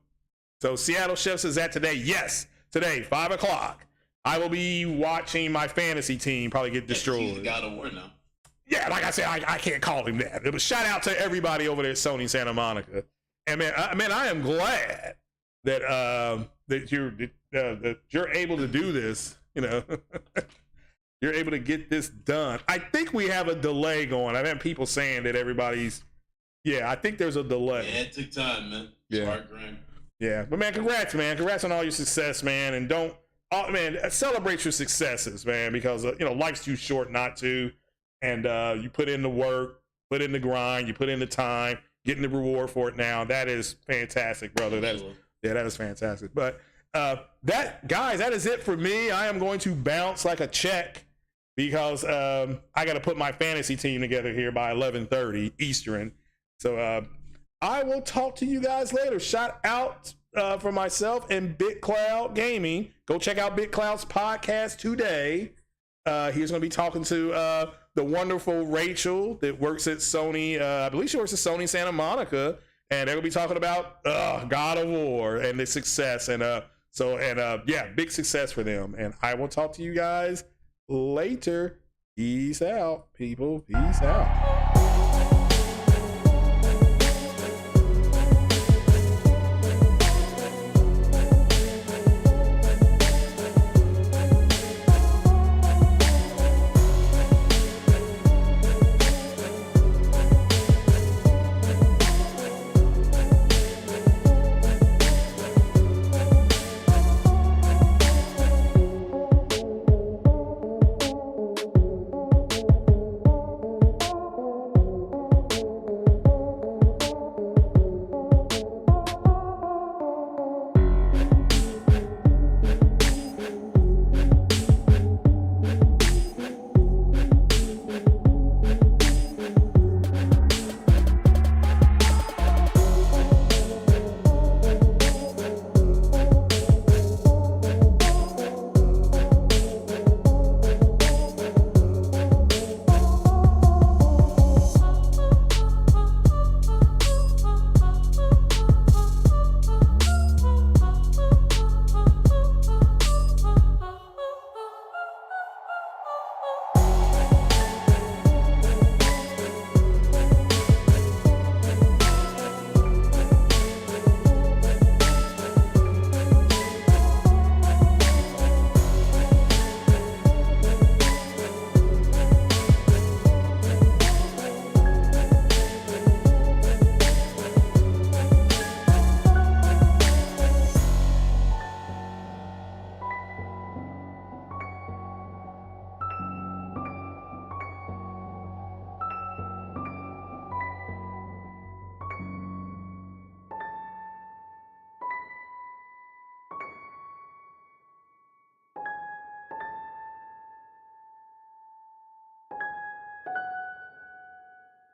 Speaker 1: Seattle Chef says that today. Yes, today, 5 o'clock. I will be watching my fantasy team probably get destroyed.
Speaker 2: He's the God of War now.
Speaker 1: Yeah, like I said, I can't call him that. But shout out to everybody over there at SONY Santa Monica. And man, I am glad that you're able to do this. You know, you're able to get this done. I think we have a delay going. I've had people saying that everybody's. Yeah, I think there's a delay.
Speaker 2: Yeah, it took time, man. It's hard grind.
Speaker 1: Yeah, but man, congrats, man. Congrats on all your success, man. And celebrate your successes, man, because you know life's too short not to. And you put in the work, put in the grind, you put in the time, getting the reward for it now. That is fantastic, brother. That is fantastic. But that is it for me. I am going to bounce like a check because I got to put my fantasy team together here by 11:30 Eastern. So I will talk to you guys later. Shout out for myself and BitCloud Gaming. Go check out BitCloud's podcast today. He's going to be talking to the wonderful Rachel that works at Sony. I believe she works at Sony Santa Monica. And they're going to be talking about God of War and the success. And yeah, big success for them. And I will talk to you guys later. Peace out, people. Peace out.